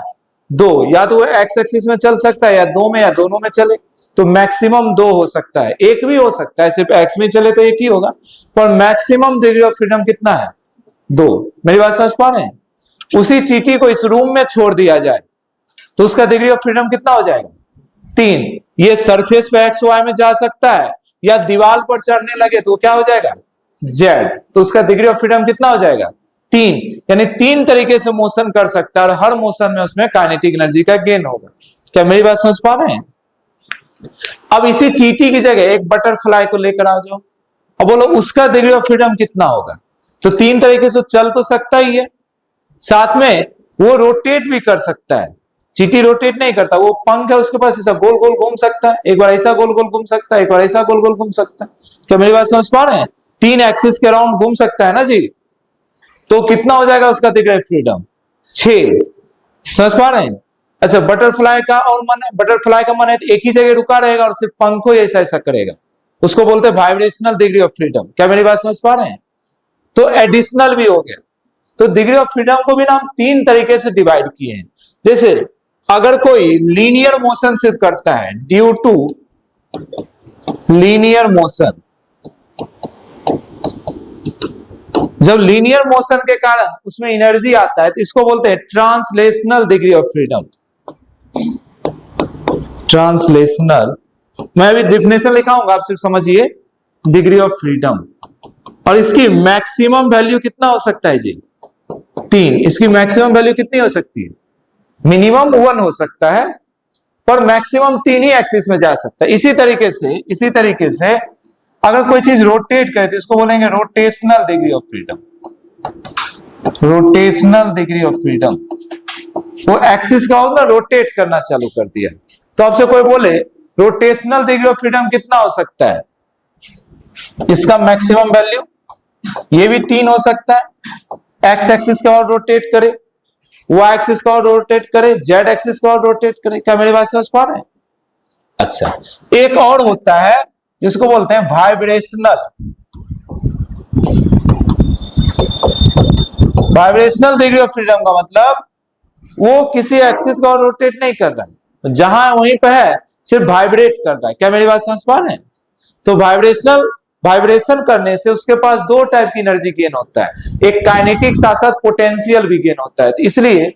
2। या तो वो एक्स एक्सिस में चल सकता है, या 2 में, या दोनों में चले, तो मैक्सिमम 2 हो सकता है। एक भी हो सकता है, सिर्फ एक्स में चले तो एक ही होगा, पर मैक्सिमम डिग्री ऑफ फ्रीडम कितना है, 2। मेरी बात समझ पा रहे हैं। उसी चींटी को इस रूम में छोड़ दिया जाए तो उसका डिग्री ऑफ फ्रीडम कितना हो जाएगा, 3। ये सरफेस पे एक्स वाई में जा सकता है, या दीवार पर चढ़ने लगे तो क्या हो जाएगा, जेड, तो उसका डिग्री ऑफ फ्रीडम कितना हो जाएगा, 3। यानी 3 तरीके से मोशन कर सकता है, और हर मोशन में उसमें काइनेटिक एनर्जी का गेन होगा। क्या मेरी बात समझ पा रहे हैं। अब इसी चींटी की जगह एक बटरफ्लाई को लेकर आ जाओ, अब बोलो उसका डिग्री ऑफ फ्रीडम कितना होगा। तो 3 तरीके से चल तो सकता ही है, साथ में वो रोटेट भी कर सकता है। चीटी रोटेट नहीं करता, वो पंख है उसके पास, ऐसा गोल गोल घूम सकता है, एक बार ऐसा गोल गोल घूम सकता है, एक बार ऐसा गोल गोल घूम सकता है। क्या मेरी बात समझ पा रहे हैं? 3 एक्सिस के अराउंड घूम सकता है ना जी। तो कितना हो जाएगा उसका डिग्री ऑफ फ्रीडम? 6। समझ पा रहे हैं? अच्छा, बटरफ्लाई का और मन है, बटरफ्लाई का मन है तो एक ही जगह रुका रहेगा और सिर्फ पंखों ऐसा ऐसा करेगा, उसको बोलते हैं वाइब्रेशनल डिग्री ऑफ फ्रीडम। क्या मेरी बात समझ पा रहे हैं? तो एडिशनल भी हो गया। तो डिग्री ऑफ फ्रीडम को भी ना हम 3 तरीके से डिवाइड किए हैं। जैसे अगर कोई लीनियर मोशन से करता है, ड्यू टू लीनियर मोशन, जब लीनियर मोशन के कारण उसमें एनर्जी आता है तो इसको बोलते हैं translational degree of freedom. Translational, मैं अभी डेफिनेशन लिखाऊंगा, आप सिर्फ समझिए डिग्री ऑफ फ्रीडम। और इसकी मैक्सिमम वैल्यू कितना हो सकता है जी? 3। इसकी मैक्सिमम वैल्यू कितनी हो सकती है? मिनिमम 1 हो सकता है, पर मैक्सिमम 3 ही एक्सिस में जा सकता है। इसी तरीके से अगर कोई चीज रोटेट करे तो इसको बोलेंगे rotational degree of freedom. Rotational degree of freedom, वो एक्सिस का होगा रोटेट करना चालू कर दिया। तो आपसे कोई बोले रोटेशनल डिग्री ऑफ फ्रीडम कितना हो सकता है, इसका मैक्सिमम वैल्यू, ये भी 3 हो सकता है। एक्स एक्सिस का और रोटेट करे, वाई एक्सिस का और रोटेट करे, जेड एक्सिस का और रोटेट करे। क्या मेरी बात समझ पा रहे हैं? अच्छा, एक और होता है जिसको बोलते हैं vibrational. Vibrational degree of freedom का मतलब वो किसी एक्सिस का और रोटेट नहीं कर रहा है, जहां वहीं पे है सिर्फ वाइब्रेट कर रहा है। क्या मेरी बात समझ पा रहे हैं? तो वाइब्रेशन करने से उसके पास 2 टाइप की एनर्जी गेन होता है, एक काइनेटिक साथ साथ पोटेंशियल भी गेन होता है। तो इसलिए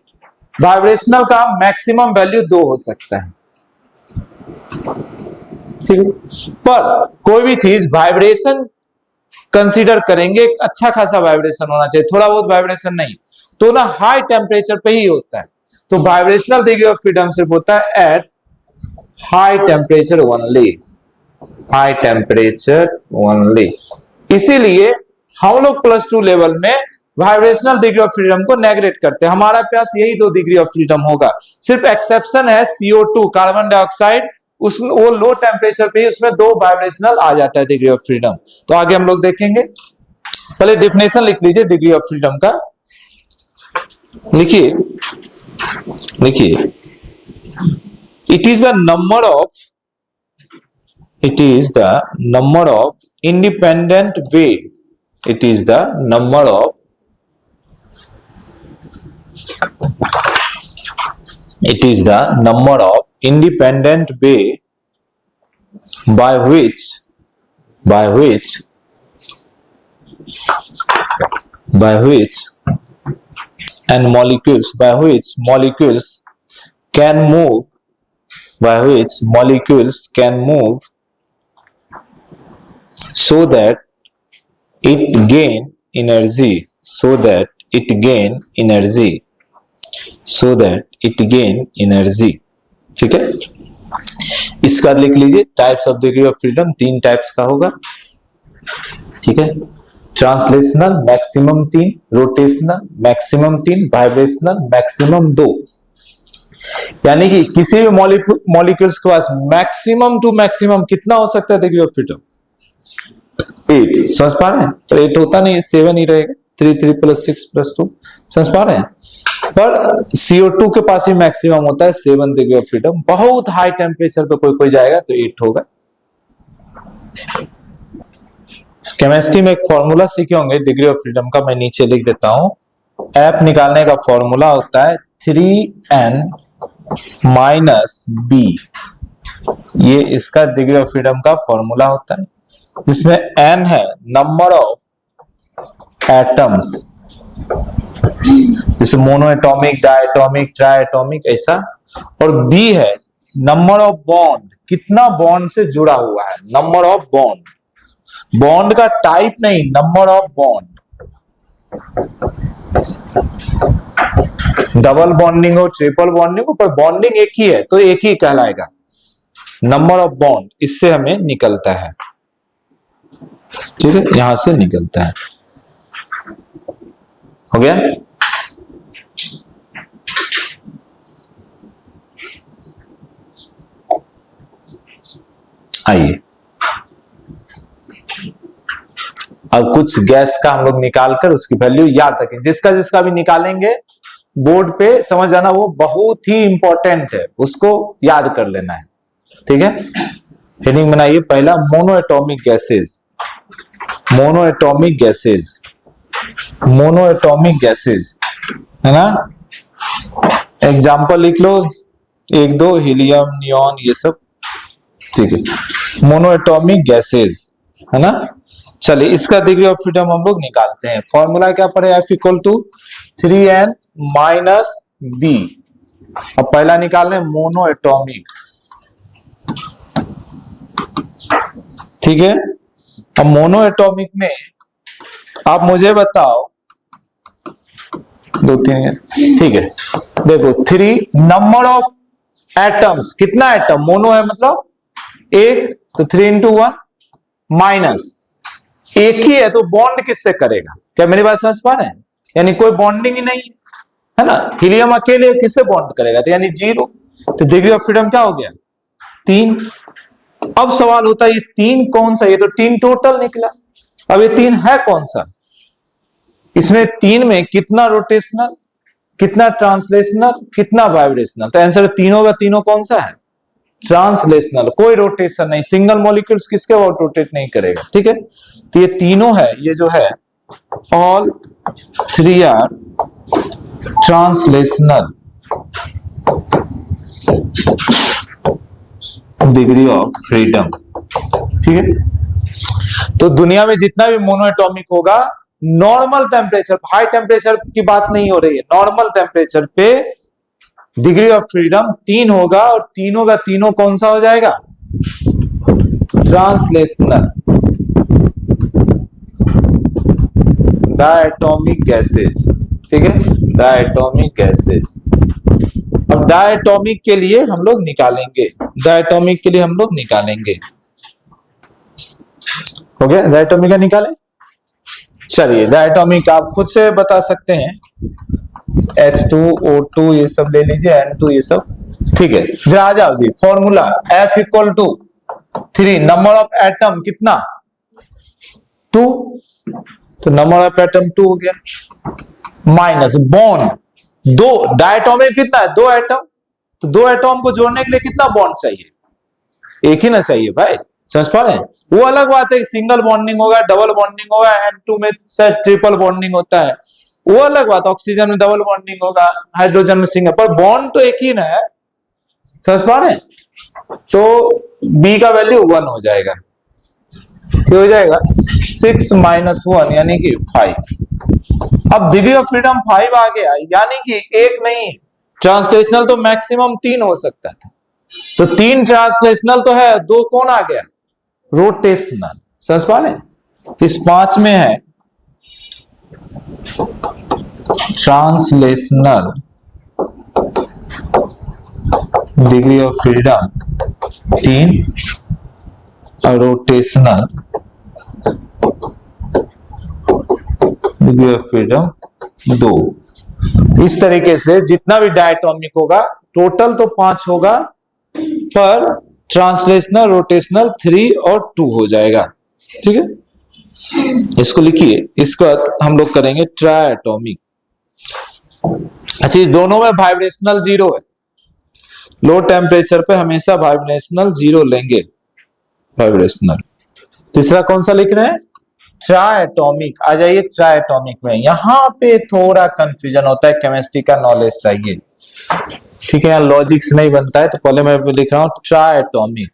वाइब्रेशनल का मैक्सिमम वैल्यू 2 हो सकता है। ठीक है, पर कोई भी चीज वाइब्रेशन कंसीडर करेंगे, एक अच्छा खासा वाइब्रेशन होना चाहिए, थोड़ा बहुत वाइब्रेशन नहीं, तो ना हाई टेम्परेचर पे ही होता है। तो वाइब्रेशनल डिग्री ऑफ फ्रीडम सिर्फ होता है at high temperature only, high temperature only. इसीलिए हम लोग +2 लेवल में वाइब्रेशनल डिग्री ऑफ फ्रीडम को नेग्लेक्ट करते हैं। हमारा पास यही 2 डिग्री ऑफ फ्रीडम होगा। सिर्फ एक्सेप्शन है CO2, कार्बन डाइऑक्साइड, उस वो लो टेम्परेचर पे ही उसमें 2 वाइब्रेशनल आ जाता है डिग्री ऑफ फ्रीडम। तो आगे हम लोग देखेंगे। पहले डिफिनेशन लिख लीजिए डिग्री ऑफ फ्रीडम का। लिखिए it is the number of independent way, it is the number of independent way by which molecules can move so that it gain energy, ठीक है। इसका लिख लीजिए types of degree of freedom, 3 types का होगा, ठीक है। Translational maximum 3, rotational maximum 3, vibrational maximum 2। यानी कि किसी भी मॉलिक्यूल्स के पास मैक्सिमम टू मैक्सिमम कितना हो सकता है डिग्री ऑफ फ्रीडम? 8। समझ पा रहे हैं? तो 8 होता नहीं, 7 ही रहेगा। 3 + 6 + 2। समझ पा रहे हैं? पर CO2 के पास ही मैक्सिमम होता है 7 डिग्री ऑफ फ्रीडम। बहुत हाई टेम्परेचर पे कोई जाएगा तो 8 होगा। केमिस्ट्री में एक फॉर्मूला सीखे होंगे डिग्री ऑफ फ्रीडम का, मैं नीचे लिख देता हूं। F निकालने का फॉर्मूला होता है 3n - B। ये इसका डिग्री ऑफ फ्रीडम का फॉर्मूला होता है, जिसमें n है नंबर ऑफ एटम्स, जैसे मोनोएटॉमिक, डायटॉमिक, ट्राइएटॉमिक ऐसा, और B है नंबर ऑफ बॉन्ड, कितना बॉन्ड से जुड़ा हुआ है, नंबर ऑफ बॉन्ड। बॉन्ड का टाइप नहीं, number of bond. Double bonding हो, ट्रिपल बॉन्डिंग हो, पर बॉन्डिंग एक ही है तो एक ही कहलाएगा, नंबर ऑफ बॉन्ड। इससे हमें निकलता है, ठीक है, यहां से निकलता है। हो गया? आइए अब कुछ गैस का हम लोग निकालकर उसकी वैल्यू याद रखें। जिसका जिसका भी निकालेंगे बोर्ड पे समझ जाना, वो बहुत ही इंपॉर्टेंट है, उसको याद कर लेना है। ठीक है, हेडिंग बनाइए पहला, mono atomic gases. Mono atomic gases, mono atomic gases है ना। एग्जाम्पल लिख लो, 1 2 हीलियम, नियॉन, ये सब। ठीक है, मोनो एटॉमिक गैसेज है ना। चलिए इसका डिग्री ऑफ फ्रीडम हम लोग निकालते हैं। फॉर्मूला क्या पड़े, F = 3n - b। अब पहला निकाल लें मोनो एटॉमिक। ठीक है, अब मोनो एटॉमिक में आप मुझे बताओ 2 3, ठीक है, देखो 3 नंबर ऑफ एटम्स, कितना एटम, मोनो है मतलब एक, तो 3 × 1 माइनस एक ही है तो बॉन्ड किससे करेगा, क्या मेरी बात समझ पा रहे हैं, यानी कोई बॉन्डिंग ही नहीं है ना। हीलियम अकेले किससे बॉन्ड करेगा, तो यानी 0। तो डिग्री ऑफ फ्रीडम क्या हो गया, 3। अब सवाल होता है ये 3 कौन सा, ये तो 3 टोटल निकला। अब ये 3 है कौन सा, इसमें 3 में कितना रोटेशनल, कितना ट्रांसलेशनल, कितना वाइब्रेशनल, तो आंसर तीनों का तीनों कौन सा है, ट्रांसलेशनल। कोई रोटेशन नहीं, सिंगल मॉलिक्यूल्स किसके अबाउट रोटेट नहीं करेगा। ठीक है, तो ये तीनों है, ये जो है all 3 are translational degree of freedom. ठीक है, तो दुनिया में जितना भी मोनोएटॉमिक होगा, नॉर्मल टेम्परेचर, हाई टेम्परेचर की बात नहीं हो रही है, नॉर्मल टेम्परेचर पे डिग्री ऑफ फ्रीडम 3 होगा, और तीनों का तीनों कौन सा हो जाएगा, ट्रांसलेशनल डायटोमिक गैसेज। ठीक है, डायटोमिक गैसेज। अब डायटोमिक के लिए हम लोग निकालेंगे, डायटोमिक के लिए हम लोग निकालेंगे, हो गया, डायटोमिक का निकालें। चलिए डायटोमिक आप खुद से बता सकते हैं, H2O2 ये सब ले लीजिए, N2 ये सब। ठीक है, जरा आ जाओ जी, formula F = 3 number of atom कितना, 2, तो नंबर ऑफ एटम 2 हो गया, माइनस बॉन्ड 2, डायटोमिक कितना है, 2 एटम, तो 2 एटम को जोड़ने के लिए कितना बॉन्ड चाहिए, एक ही ना चाहिए भाई, समझ पा रहे हैं। वो अलग बात है, सिंगल बॉन्डिंग होगा, डबल बॉन्डिंग होगा, N2 में से ट्रिपल बॉन्डिंग होता है, वो अलग बात, ऑक्सीजन में डबल बॉन्डिंग होगा, हाइड्रोजन में सिंगल, पर बॉन्ड तो एक ही ना है, समझ पा रहे हैं। तो B का वैल्यू 1 हो जाएगा, हो जाएगा 6 - 1 यानी कि 5। अब डिग्री ऑफ फ्रीडम 5 आ गया, यानी कि एक नहीं, ट्रांसलेशनल तो मैक्सिमम 3 हो सकता था, तो 3 ट्रांसलेशनल तो है, 2 कौन आ गया, रोटेशनल, समझ पा रहे हैं। इस 5 में है ट्रांसलेशनल डिग्री ऑफ फ्रीडम 3 और रोटेशनल डिग्री ऑफ फ्रीडम 2। इस तरीके से जितना भी डायटोमिक होगा टोटल तो 5 होगा, पर ट्रांसलेशनल रोटेशनल 3 और 2 हो जाएगा। ठीक है, इसको लिखिए। इसके बाद हम लोग करेंगे ट्रायटोमिक। अच्छा, इस दोनों में वाइब्रेशनल 0 है, लो टेम्परेचर पे हमेशा वाइब्रेशनल 0 लेंगे, वाइब्रेशनल। तीसरा कौन सा लिख रहे हैं, ट्रायटोमिक। आ जाइए ट्रायटोमिक में, यहां पे थोड़ा कंफ्यूजन होता है, केमिस्ट्री का नॉलेज चाहिए। ठीक है, यहाँ लॉजिक्स नहीं बनता है, तो पहले मैं लिख रहा हूं ट्रायटोमिक।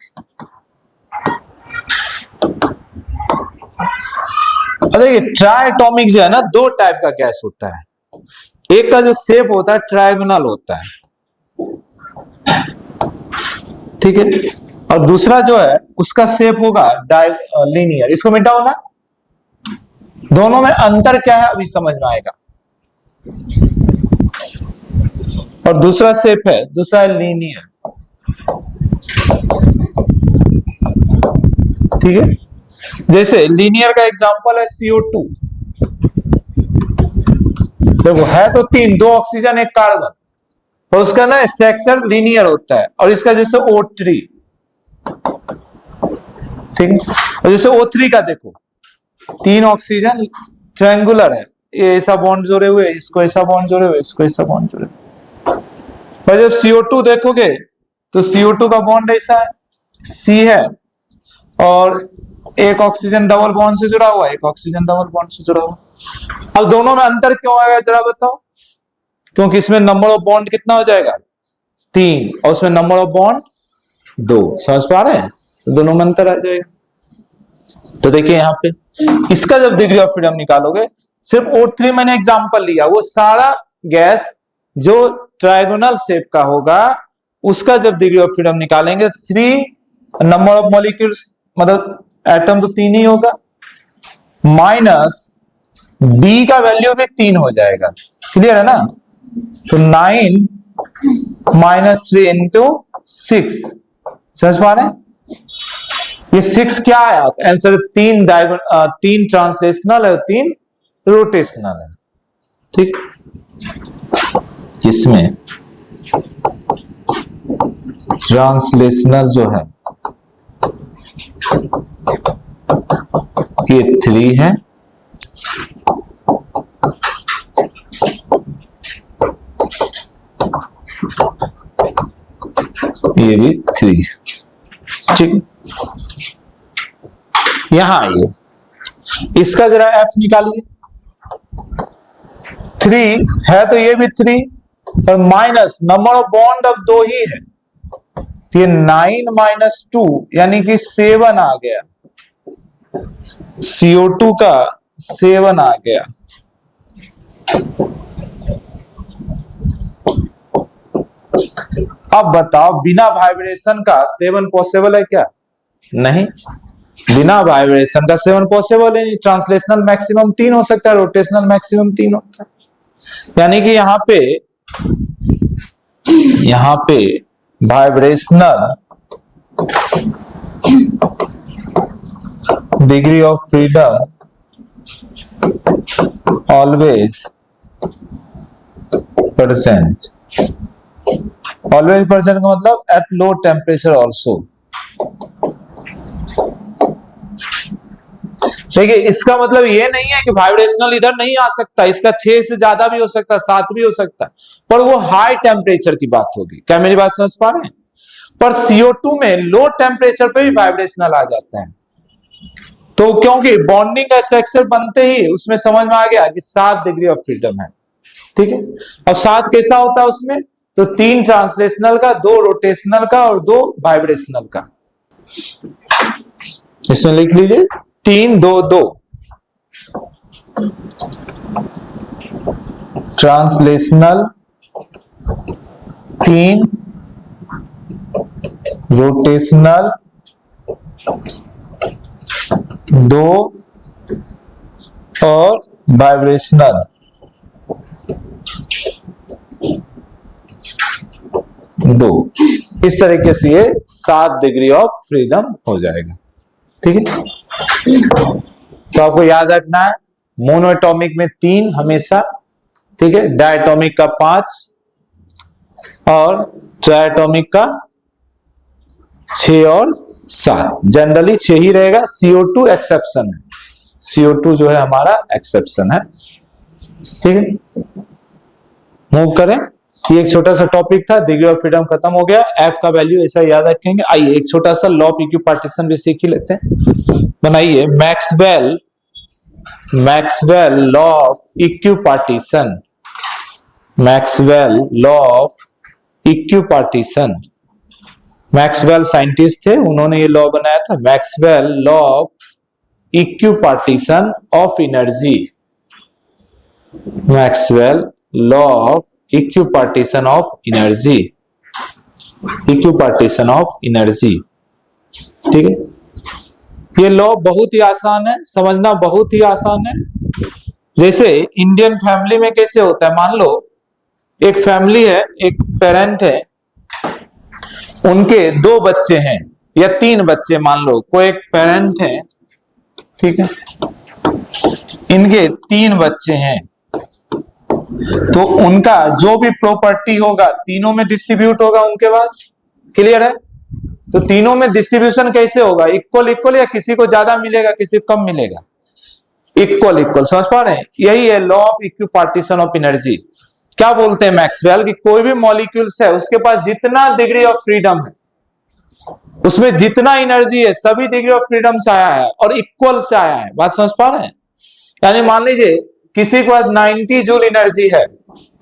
देखिए ट्रायटोमिक जो है ना, 2 टाइप का गैस होता है। एक का जो शेप होता है ट्रायगोनल होता है, ठीक है, और दूसरा जो है उसका शेप होगा लीनियर। इसको मिटाओ ना, दोनों में अंतर क्या है अभी समझ में आएगा। और दूसरा शेप है, दूसरा है लीनियर। ठीक है, जैसे लीनियर का एग्जांपल है CO2। देखो है तो 3, 2 ऑक्सीजन 1 कार्बन, और उसका ना स्ट्रक्चर लीनियर होता है, और इसका जैसे O3 ठीक है। और जैसे O3 का देखो, 3 ऑक्सीजन ट्रायंगुलर है, ये ऐसा बॉन्ड जोड़े हुए, इसको ऐसा बॉन्ड जोड़े हुए, इसको ऐसा बॉन्ड जोड़े हुए। पर जब CO2 देखोगे तो CO2 का बॉन्ड ऐसा है, C है, और एक ऑक्सीजन डबल बॉन्ड से जुड़ा हुआ है, एक ऑक्सीजन डबल बॉन्ड से जुड़ा हुआ। अब दोनों में अंतर क्यों आएगा जरा बताओ? क्योंकि इसमें नंबर ऑफ बॉन्ड कितना हो जाएगा? 3, और उसमें नंबर ऑफ बॉन्ड 2। समझ पा रहे हैं? तो दोनों में अंतर आ जाएगा। तो देखिए यहाँ पे इसका जब डिग्री ऑफ फ्रीडम निकालोगे, सिर्फ O3 मैंने एग्जांपल लिया, वो सारा गैस जो ट्रायगोनल शेप का होगा उसका जब डिग्री ऑफ फ्रीडम निकालेंगे 3, नंबर ऑफ मॉलिक्यूल्स मतलब एटम तो 3 ही होगा, माइनस बी का वैल्यू भी 3 हो जाएगा। क्लियर है ना? तो 9 - 3 इंटू 6। समझ पा रहे हैं? ये 6 क्या है? आंसर 3 ट्रांसलेशनल है, 3 रोटेशनल है। ठीक, इसमें ट्रांसलेशनल जो है ये 3 है, ये भी 3। ठीक, यहां आइए, इसका जरा F निकालिए। 3 है तो ये भी 3, और माइनस नंबर ऑफ बॉन्ड अब 2 ही है, तो ये 9 - 2 यानी कि 7 आ गया। CO2 का 7 आ गया। अब बताओ, बिना वाइब्रेशन का 7 पॉसिबल है क्या? नहीं, बिना वाइब्रेशन का 7 पॉसिबल है नहीं। ट्रांसलेशनल मैक्सिमम 3 हो सकता है, रोटेशनल मैक्सिमम 3 होता है। यानी कि यहां पे vibrational degree of freedom always present. Always present का मतलब एट लो टेम्परेचर ऑल्सो। देखिए, इसका मतलब ये नहीं है कि वाइब्रेशनल इधर नहीं आ सकता, इसका 6 से ज्यादा भी हो सकता है, 7 भी हो सकता है, पर वो हाई टेम्परेचर की बात होगी। क्या मेरी बात समझ पा रहे हैं? पर CO2 में लो टेम्परेचर पे भी वाइब्रेशनल आ जाता है। तो क्योंकि बॉन्डिंग का स्ट्रक्चर बनते ही उसमें समझ में आ गया कि 7 डिग्री ऑफ फ्रीडम है। ठीक है, अब 7 कैसा होता है उसमें? तो 3 ट्रांसलेशनल का, 2 रोटेशनल का और 2 वाइब्रेशनल का। इसमें लिख लीजिए 3 2 2 ट्रांसलेशनल, 3 रोटेशनल, 2 और वाइब्रेशनल। 2। इस तरीके से ये 7 डिग्री ऑफ फ्रीडम हो जाएगा। ठीक है, तो आपको याद रखना है, मोनोएटॉमिक में 3 हमेशा, ठीक है, डायटॉमिक का 5 और ट्रायटॉमिक का 6 और 7। जनरली 6 ही रहेगा। CO2 एक्सेप्शन है, CO2 जो है हमारा एक्सेप्शन है। ठीक है, मूव करें। ये एक छोटा सा टॉपिक था, डिग्री ऑफ फ्रीडम खत्म हो गया। F का वैल्यू ऐसा याद रखेंगे। आइए एक छोटा सा लॉ ऑफ इक्विपार्टीशन भी सीख ही लेते हैं। बनाइए Maxwell law of equipartition. Maxwell law of equipartition. Maxwell scientist थे, उन्होंने ये लॉ बनाया था, Maxwell law of equipartition of energy. Maxwell law of equipartition of energy. Equipartition of energy. ठीक है, ये लॉ बहुत ही आसान है, समझना बहुत ही आसान है। जैसे इंडियन फैमिली में कैसे होता है, मान लो एक फैमिली है, एक पेरेंट है, उनके 2 बच्चे हैं या 3 बच्चे, मान लो कोई एक पेरेंट है, ठीक है, इनके 3 बच्चे हैं, तो उनका जो भी प्रॉपर्टी होगा तीनों में डिस्ट्रीब्यूट होगा उनके बाद। क्लियर है? तो तीनों में डिस्ट्रीब्यूशन कैसे होगा, इक्वल इक्वल या किसी को ज्यादा मिलेगा किसी को कम मिलेगा, इक्वल इक्वल। समझ पा रहे हैं, यही है law of equipartition of energy. क्या बोलते हैं मैक्सवेल कि कोई भी मॉलिक्यूल्स है उसके पास जितना डिग्री ऑफ फ्रीडम है, उसमें जितना एनर्जी है सभी डिग्री ऑफ फ्रीडम से आया है और इक्वल से आया है। बात समझ पा रहे हैं, यानी मान लीजिए किसी के पास 90 जूल एनर्जी है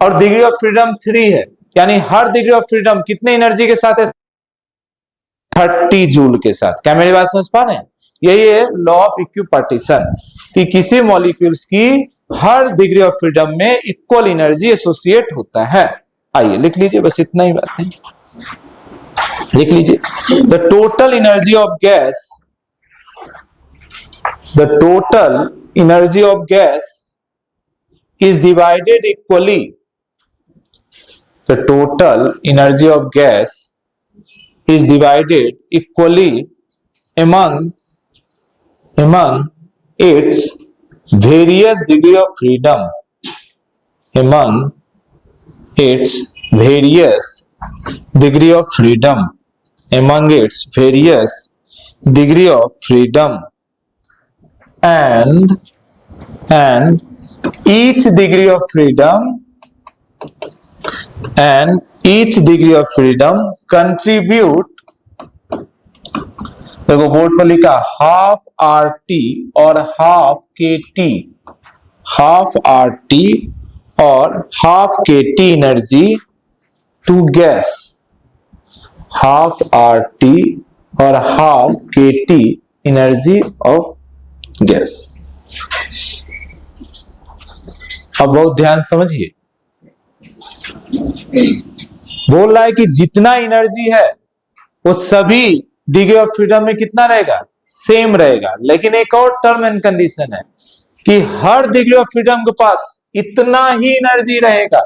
और डिग्री ऑफ फ्रीडम 3 है, यानी हर डिग्री ऑफ फ्रीडम कितने एनर्जी के साथ है, 30 जूल के साथ। क्या मेरी बात समझ पा रहे हैं, यही है लॉ ऑफ इक्विपार्टीशन कि किसी मॉलिक्यूल्स की हर डिग्री ऑफ फ्रीडम में इक्वल एनर्जी एसोसिएट होता है। आइए लिख लीजिए, बस इतना ही बात है, लिख लीजिए। The total energy of gas, the total energy of gas is divided equally, the total energy of gas is divided equally among its various degree of freedom, among its various degree of freedom, among its various degree of freedom, and each degree of freedom contribute, देखो board पर लिखा half R T और half K T, half R T और half K T energy to gas, half R T और half K T energy of gas. अब बहुत ध्यान समझिए, बोल रहा है कि जितना एनर्जी है वो सभी डिग्री ऑफ फ्रीडम में कितना रहेगा, सेम रहेगा, लेकिन एक और टर्म एंड कंडीशन है कि हर डिग्री ऑफ फ्रीडम के पास इतना ही एनर्जी रहेगा।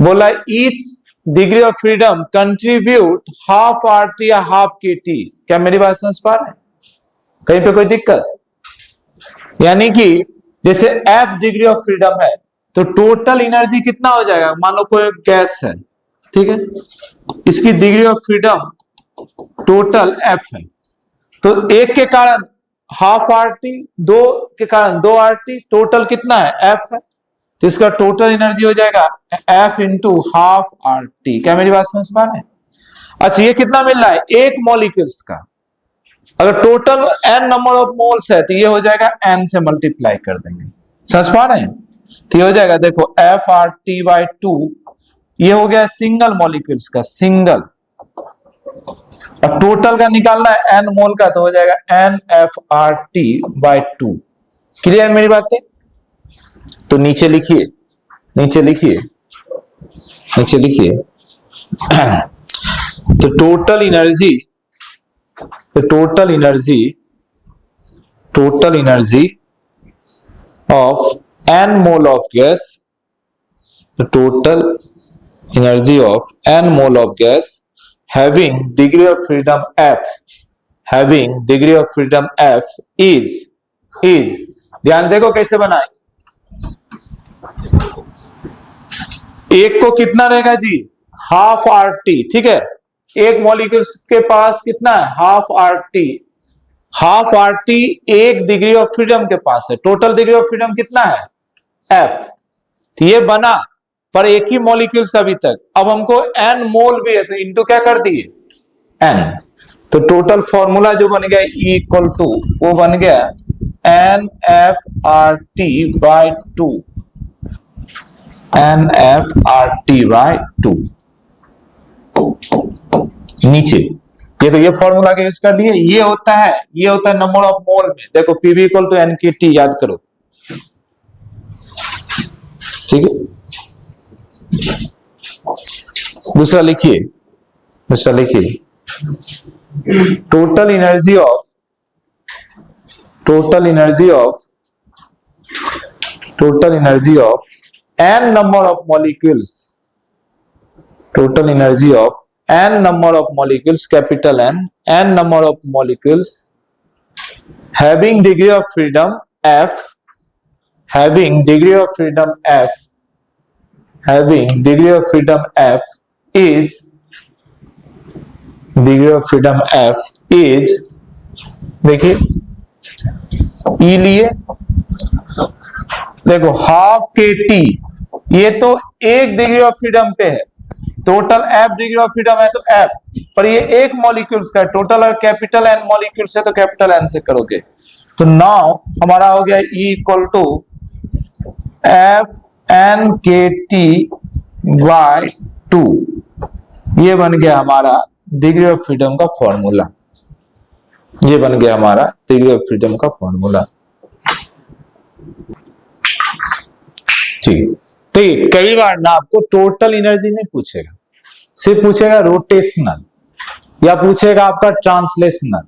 बोला each degree of freedom contribute half R T या हाफ के टी। क्या मेरी बात समझ पा रहे हैं, कहीं पे कोई दिक्कत, यानी कि जैसे F डिग्री ऑफ फ्रीडम है तो टोटल एनर्जी कितना हो जाएगा, मान लो कोई गैस है, ठीक है, इसकी degree of freedom total F है, तो एक के कारण हाफ आर टी, दो के कारण 2 आर टी, टोटल कितना है F है, तो इसका टोटल एनर्जी हो जाएगा F into half R T. क्या मेरी बात समझ पा रहे हैं? अच्छा ये कितना मिल रहा है, एक मॉलिक्यूल्स का, अगर total n number of moles है तो ये हो जाएगा n से मल्टीप्लाई कर देंगे। समझ पा रहे हैं, तो ये हो जाएगा देखो एफ आर टी बाई 2, ये हो गया सिंगल मॉलिक्यूल्स का, सिंगल। अब टोटल का निकालना है n मोल का, तो हो जाएगा n F R T by 2। Clear मेरी बात है? तो नीचे लिखिए, नीचे लिखिए, नीचे लिखिए तो total energy, the total energy of n mole of gas, the total energy of n mole of gas having degree of freedom F, having degree of freedom F is ध्यान देखो कैसे बनाए, एक को कितना रहेगा जी, हाफ आर टी, ठीक है, एक मॉलिक्यूल के पास कितना है, half R T, half R T एक डिग्री ऑफ फ्रीडम के पास है, टोटल डिग्री ऑफ फ्रीडम कितना है एफ, तो ये बना पर एक ही मॉलिक्यूल अभी तक, अब हमको एन मोल भी है तो इंटू क्या कर दिए एन, तो टोटल फॉर्मूला जो बन गया ई इक्वल टू वो बन गया N F R T by 2, N F R T by 2। नीचे ये तो ये फॉर्मूला का यूज कर लिए, ये होता है नंबर ऑफ मोल में, देखो PV equal to N K T, याद करो, ठीक है। दूसरा लिखिए, दूसरा लिखिए, total energy of n number of molecules, total energy of n number of molecules, capital n number of molecules having degree of freedom F, having degree of freedom F, having degree of freedom F is degree of freedom F is, देखिए ई लिए, देखो half K T, ये तो एक degree of freedom पे है, total F degree of freedom है तो एफ, पर ये एक मॉलिक्यूल्स का टोटल, और कैपिटल एन मॉलिक्यूल्स है तो कैपिटल एन से करोगे, तो नाउ हमारा हो गया E equal to F N K T by 2, ये बन गया हमारा डिग्री ऑफ फ्रीडम का फॉर्मूला, ये बन गया हमारा डिग्री ऑफ फ्रीडम का फॉर्मूला। ठीक, तो ये कई बार ना आपको टोटल एनर्जी नहीं पूछेगा, सिर्फ पूछेगा रोटेशनल या पूछेगा आपका ट्रांसलेशनल,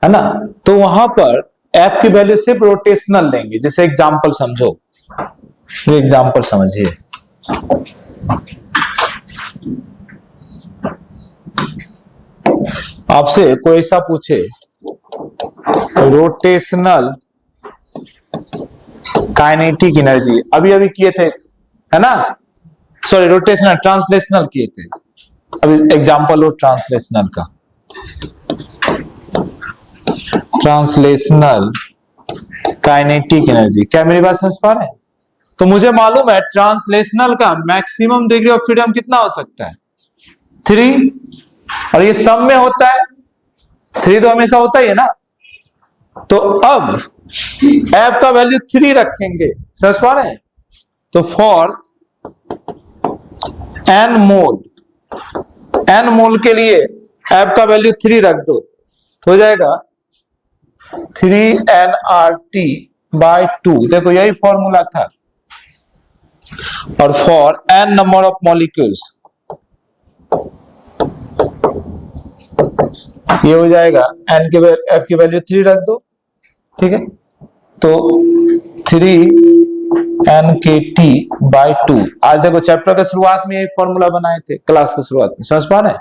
है ना, तो वहां पर एफ की वैल्यू सिर्फ रोटेशनल लेंगे। जैसे एग्जांपल समझो, ये एग्जांपल समझिए, आपसे कोई ऐसा पूछे रोटेशनल काइनेटिक एनर्जी, अभी अभी किए थे, है ना, सॉरी रोटेशनल ट्रांसलेशनल किए थे, अभी एग्जांपल लो ट्रांसलेशनल का, ट्रांसलेशनल काइनेटिक एनर्जी, क्या मेरी बात समझ पा रहे हैं? तो मुझे मालूम है ट्रांसलेशनल का मैक्सिमम डिग्री ऑफ फ्रीडम कितना हो सकता है, 3, और ये सब में होता है 3, तो हमेशा होता ही है ना, तो अब एफ का वैल्यू 3 रखेंगे, समझ पा रहे हैं? तो फॉर एन मोल के लिए एफ का वैल्यू 3 रख दो, तो हो जाएगा 3nRT बाय 2, देखो यही फॉर्मूला था। और for N number of molecules, ये हो जाएगा एन के एफ की वैल्यू 3 रख दो, ठीक है, तो 3nKT/2। आज देखो चैप्टर के शुरुआत में यही फॉर्मूला बनाए थे, क्लास के शुरुआत में, समझ पा रहे हैं?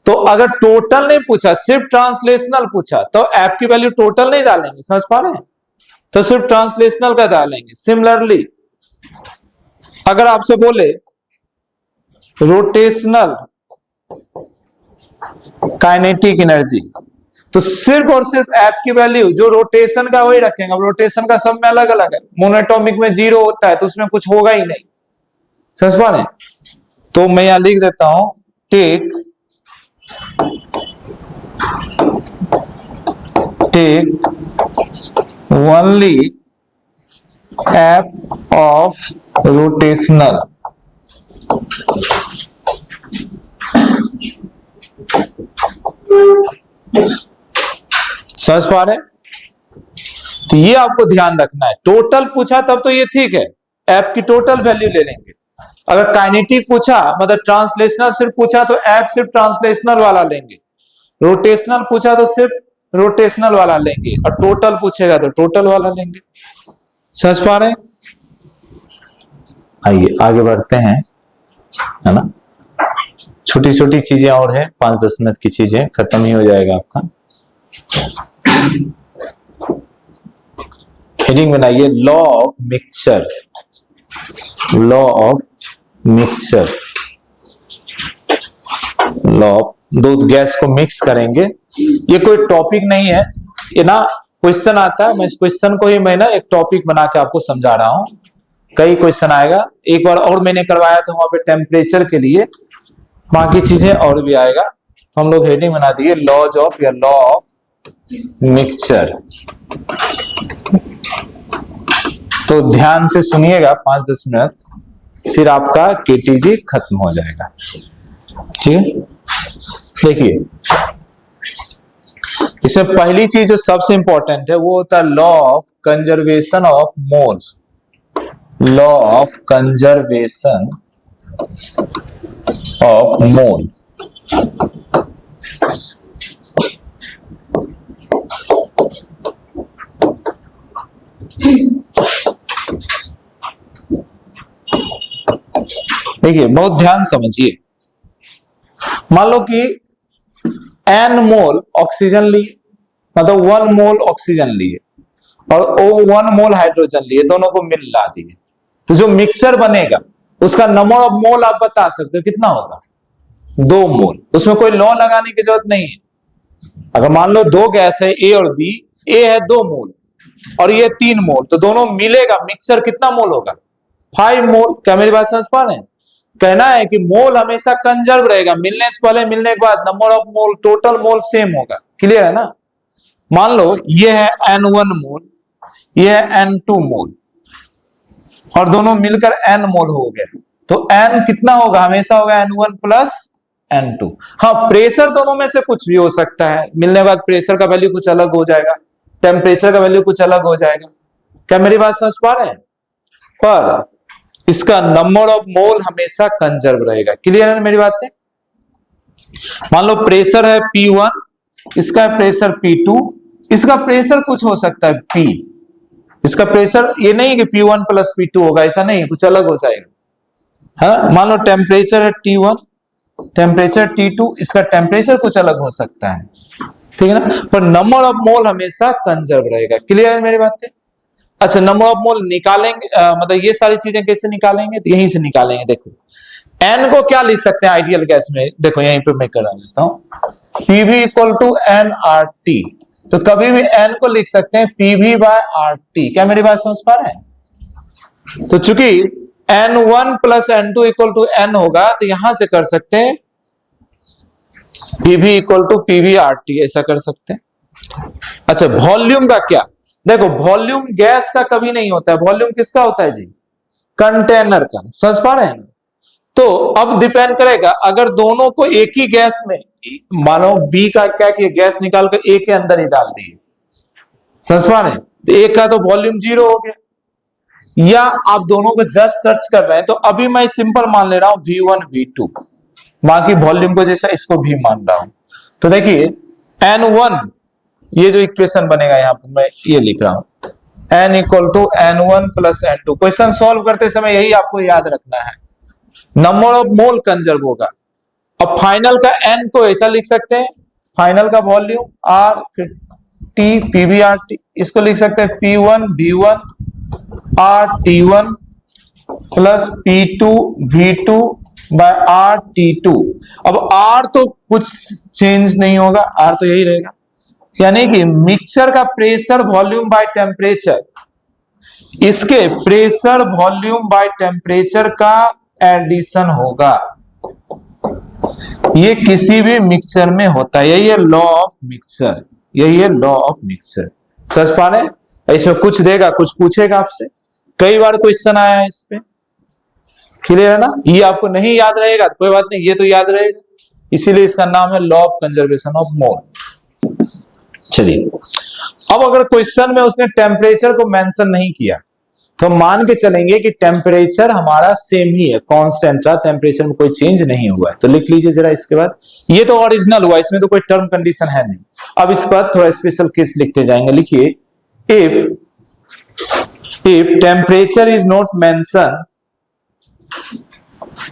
तो अगर टोटल नहीं पूछा, सिर्फ ट्रांसलेशनल पूछा, तो एफ की वैल्यू टोटल नहीं डालेंगे, समझ पा रहे हैं? तो सिर्फ ट्रांसलेशनल का डालेंगे। सिमिलरली अगर आपसे बोले रोटेशनल काइनेटिक एनर्जी, तो सिर्फ और सिर्फ एफ की वैल्यू जो रोटेशन का वही रखेंगे। अब रोटेशन का सब में अलग अलग है, मोनोटॉमिक में 0 होता है तो उसमें कुछ होगा ही नहीं, समझ पा रहे हैं? तो मैं यहां लिख देता हूं, take only F of rotational, समझ पा रहे हैं? तो ये आपको ध्यान रखना है। टोटल पूछा तब तो ये ठीक है, एफ की टोटल वैल्यू ले लेंगे। अगर काइनेटिक पूछा, मतलब ट्रांसलेशनल सिर्फ पूछा, तो एफ सिर्फ ट्रांसलेशनल वाला लेंगे। रोटेशनल पूछा तो सिर्फ रोटेशनल वाला लेंगे, और टोटल पूछेगा तो टोटल वाला लेंगे। समझ पा रहे हैं? आइए आगे बढ़ते हैं, है ना। छोटी छोटी चीजें और है, 5-10 मिनट की चीजें, खत्म ही हो जाएगा आपका। हेडिंग बनाइए, law of mixture. Law of mixture, law of, दो गैस को मिक्स करेंगे। ये कोई टॉपिक नहीं है, ये ना क्वेश्चन आता है, मैं इस क्वेश्चन को ही मैं ना एक टॉपिक बना के आपको समझा रहा हूं। कई क्वेश्चन आएगा, एक बार और मैंने करवाया था वहां पे टेम्परेचर के लिए, बाकी चीजें और भी आएगा। हम लोग हेडिंग बना दिए लॉज ऑफ या लॉ ऑफ मिक्सचर। तो ध्यान से सुनिएगा 5-10 मिनट, फिर आपका केटीजी खत्म हो जाएगा। ठीक है, देखिए इसमें पहली चीज जो सबसे इंपॉर्टेंट है वो होता है law of conservation of moles. Law of conservation of mole. देखिए बहुत ध्यान समझिए, मान लो कि n मोल ऑक्सीजन लिए, मतलब 1 मोल ऑक्सीजन लिए और O 1 मोल हाइड्रोजन लिए, दोनों को मिला दिए, तो जो मिक्सचर बनेगा उसका नंबर ऑफ मोल आप बता सकते हो कितना होगा? 2 मोल, उसमें कोई लॉ लगाने की जरूरत नहीं है। अगर मान लो 2 गैस है ए और बी, ए है 2 मोल और ये 3 मोल, तो दोनों मिलेगा, मिक्सर कितना मोल होगा? 5 मोल। क्या मेरी बात समझ पा रहे हैं? कहना है कि मोल हमेशा कंजर्व रहेगा, मिलने से पहले मिलने के बाद number of mole, total mole same होगा। क्लियर है ना? मान लो ये है N1 मोल, ये है N2 मोल और दोनों मिलकर N मोल हो गए, तो N कितना होगा? हमेशा होगा N1 प्लस N2। हाँ, प्रेशर दोनों में से कुछ भी हो सकता है, मिलने के बाद प्रेशर का वैल्यू कुछ अलग हो जाएगा, टेम्परेचर का वैल्यू कुछ अलग हो जाएगा। क्या मेरी बात समझ पा रहे हैं? पर इसका नंबर ऑफ मोल हमेशा कंजर्व रहेगा। क्लियर है ना मेरी बात है? मान लो प्रेशर है P1, इसका प्रेशर P2, इसका प्रेशर कुछ हो सकता है P, इसका प्रेशर ये नहीं कि P1 प्लस P2 होगा, ऐसा नहीं, कुछ अलग हो जाएगा। हाँ, मान लो टेम्परेचर है T1, टेम्परेचर T2, इसका टेम्परेचर कुछ अलग हो सकता है, ठीक है ना? पर नंबर ऑफ मोल हमेशा कंजर्व रहेगा। क्लियर है मेरी बात है? अच्छा, नंबर ऑफ मोल निकालेंगे, मतलब ये सारी चीजें कैसे निकालेंगे? तो यहीं से निकालेंगे। देखो N को क्या लिख सकते हैं आइडियल गैस में? देखो यहीं पे मैं करा देता हूं, PV इक्वल टू nRT। तो कभी भी N को लिख सकते हैं PV बाय RT। क्या मेरी बात समझ पा रहे हैं? तो चूंकि N1 plus N2 equal to N होगा, तो यहां से कर सकते हैं PV equal to PV RT, ऐसा कर सकते हैं। अच्छा, वॉल्यूम का क्या? देखो वॉल्यूम गैस का कभी नहीं होता है, वॉल्यूम किसका होता है जी? कंटेनर का। समझ पा रहे हैं? तो अब डिपेंड करेगा, अगर दोनों को एक ही गैस में, मानो बी का क्या किया, गैस निकाल कर ए के अंदर ही डाल दिए, समझ पा रहे हैं? तो ए का तो वॉल्यूम 0 हो गया, या आप दोनों को जस्ट टच कर रहे हैं, तो अभी मैं सिंपल मान ले रहा हूं V1 V2, बाकी वॉल्यूम को जैसा इसको भी मान रहा हूं। तो देखिए N1, ये जो इक्वेशन बनेगा यहां पर मैं ये लिख रहा हूं, N equal to N1 plus N2। Question solve करते समय यही आपको याद रखना है, नंबर ऑफ मोल कंजर्व होगा। अब फाइनल का N को ऐसा लिख सकते हैं, फाइनल का वॉल्यूम R, फिर T PVRT, इसको लिख सकते हैं P1 V1 RT1 plus P2 V2 bye RT2। अब R तो कुछ चेंज नहीं होगा, R तो यही रहेगा, यानी कि मिक्सचर का प्रेशर वॉल्यूम बाय टेम्परेचर, इसके प्रेशर वॉल्यूम बाय टेम्परेचर का एडिशन होगा। ये किसी भी मिक्सचर में होता है, यही है लॉ ऑफ मिक्सचर, यही है लॉ ऑफ मिक्सचर। समझ पा रहे हैं? इसमें कुछ देगा, कुछ पूछेगा आपसे, कई बार क्वेश्चन आया है इस पे। क्लियर है ना? ये आपको नहीं याद रहेगा तो कोई बात नहीं, ये तो याद रहेगा, इसीलिए इसका नाम है law of conservation of mole. चलिए, अब अगर क्वेश्चन में उसने टेम्परेचर को मेंशन नहीं किया, तो मान के चलेंगे कि टेम्परेचर हमारा सेम ही है, कांस्टेंट रहा, टेम्परेचर में कोई चेंज नहीं हुआ है। तो लिख लीजिए जरा इसके बाद, ये तो ओरिजिनल हुआ, इसमें तो कोई टर्म कंडीशन है नहीं। अब इस पर थोड़ा स्पेशल केस लिखते जाएंगे। लिखिए, if temperature is not mentioned,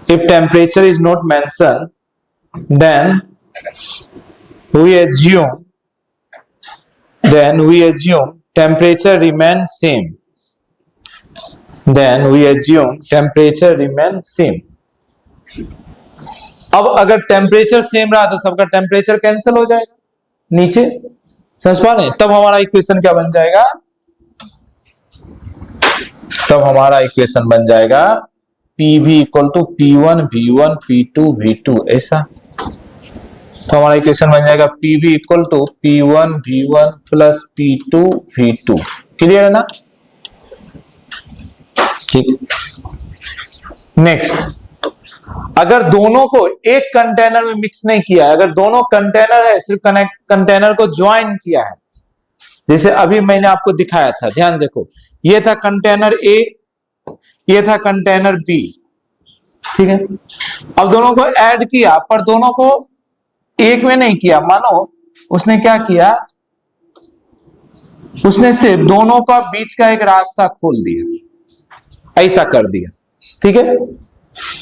if temperature is not mentioned, then we assume temperature remains same, then we assume temperature remains same। अब अगर टेम्परेचर सेम रहा तो सबका टेम्परेचर कैंसिल हो जाएगा नीचे, समझ पा रहे हैं? तब हमारा इक्वेशन क्या बन जाएगा? तब हमारा इक्वेशन बन जाएगा PV equal to P1 V1 P2 V2, ऐसा। तो हमारा इक्वेशन बन जाएगा PV equal to P1 V1 plus P2 V2। Clear है ना? ठीक। नेक्स्ट, अगर दोनों को एक कंटेनर में मिक्स नहीं किया है, अगर दोनों कंटेनर है, सिर्फ कंटेनर को ज्वाइन किया है, जैसे अभी मैंने आपको दिखाया था, ध्यान से देखो, ये था कंटेनर A, ये था कंटेनर B, ठीक है। अब दोनों को ऐड किया, पर दोनों को एक में नहीं किया। मानो उसने क्या किया, उसने सिर्फ दोनों का बीच का एक रास्ता खोल दिया, ऐसा कर दिया, ठीक है।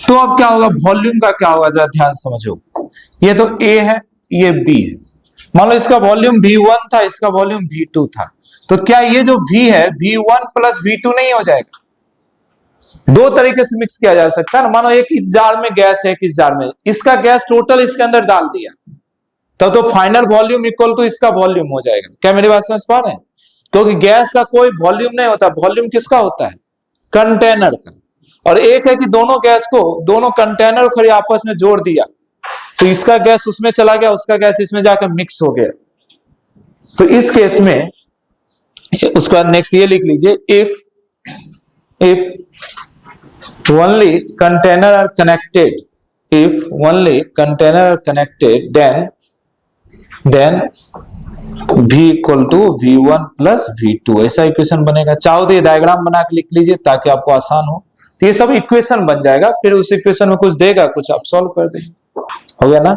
तो अब क्या होगा, वॉल्यूम का क्या होगा, जरा ध्यान समझो। ये तो A है, ये B है। मान लो इसका वॉल्यूम V1 था, इसका वॉल्यूम V2 था, तो क्या ये जो V है V1 प्लस V2 नहीं हो जाएगा? दो तरीके से मिक्स किया जा सकता है ना। मानो एक इस जार में गैस है, एक इस जार में, इसका गैस टोटल इसके अंदर डाल दिया, तब तो फाइनल वॉल्यूम इक्वल टू इसका वॉल्यूम हो जाएगा। क्या मेरी बात समझ पा रहे हैं? क्योंकि गैस का कोई वॉल्यूम नहीं होता, वॉल्यूम किसका होता है? कंटेनर का। और एक है कि दोनों गैस को, दोनों कंटेनर को आपस में जोड़ दिया, तो इसका गैस उसमें चला गया, उसका गैस इसमें जाकर मिक्स हो गया। तो इस केस में उसका नेक्स्ट ये लिख लीजिए, if only container are connected, if only container are connected, then V equal to V1 plus V2, ऐसा इक्वेशन बनेगा। चाहो तो ये डायग्राम बना के लिख लीजिए ताकि आपको आसान हो। तो ये सब इक्वेशन बन जाएगा, फिर उस इक्वेशन में कुछ देगा, कुछ आप सॉल्व कर देंगे, हो गया ना।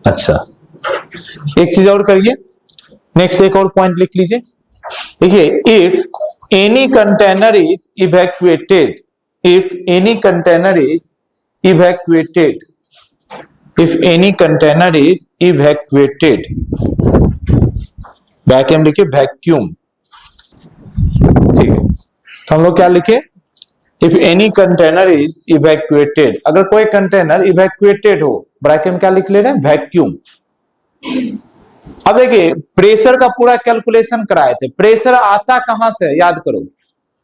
अच्छा, एक चीज और करिए, नेक्स्ट एक और पॉइंट लिख लीजिए। देखिए, if any container is evacuated, if any container is evacuated, if any container is evacuated, vacuum लिखिए, वैक्यूम, ठीक है। तो हम लोग क्या लिखे? if any container is evacuated, अगर कोई कंटेनर इवैक्यूएटेड हो, ब्रैकेट में क्या लिख ले रहे हैं? वैक्यूम। अब देखिए, प्रेशर का पूरा कैलकुलेशन कराए थे। प्रेशर आता कहां से? याद करो,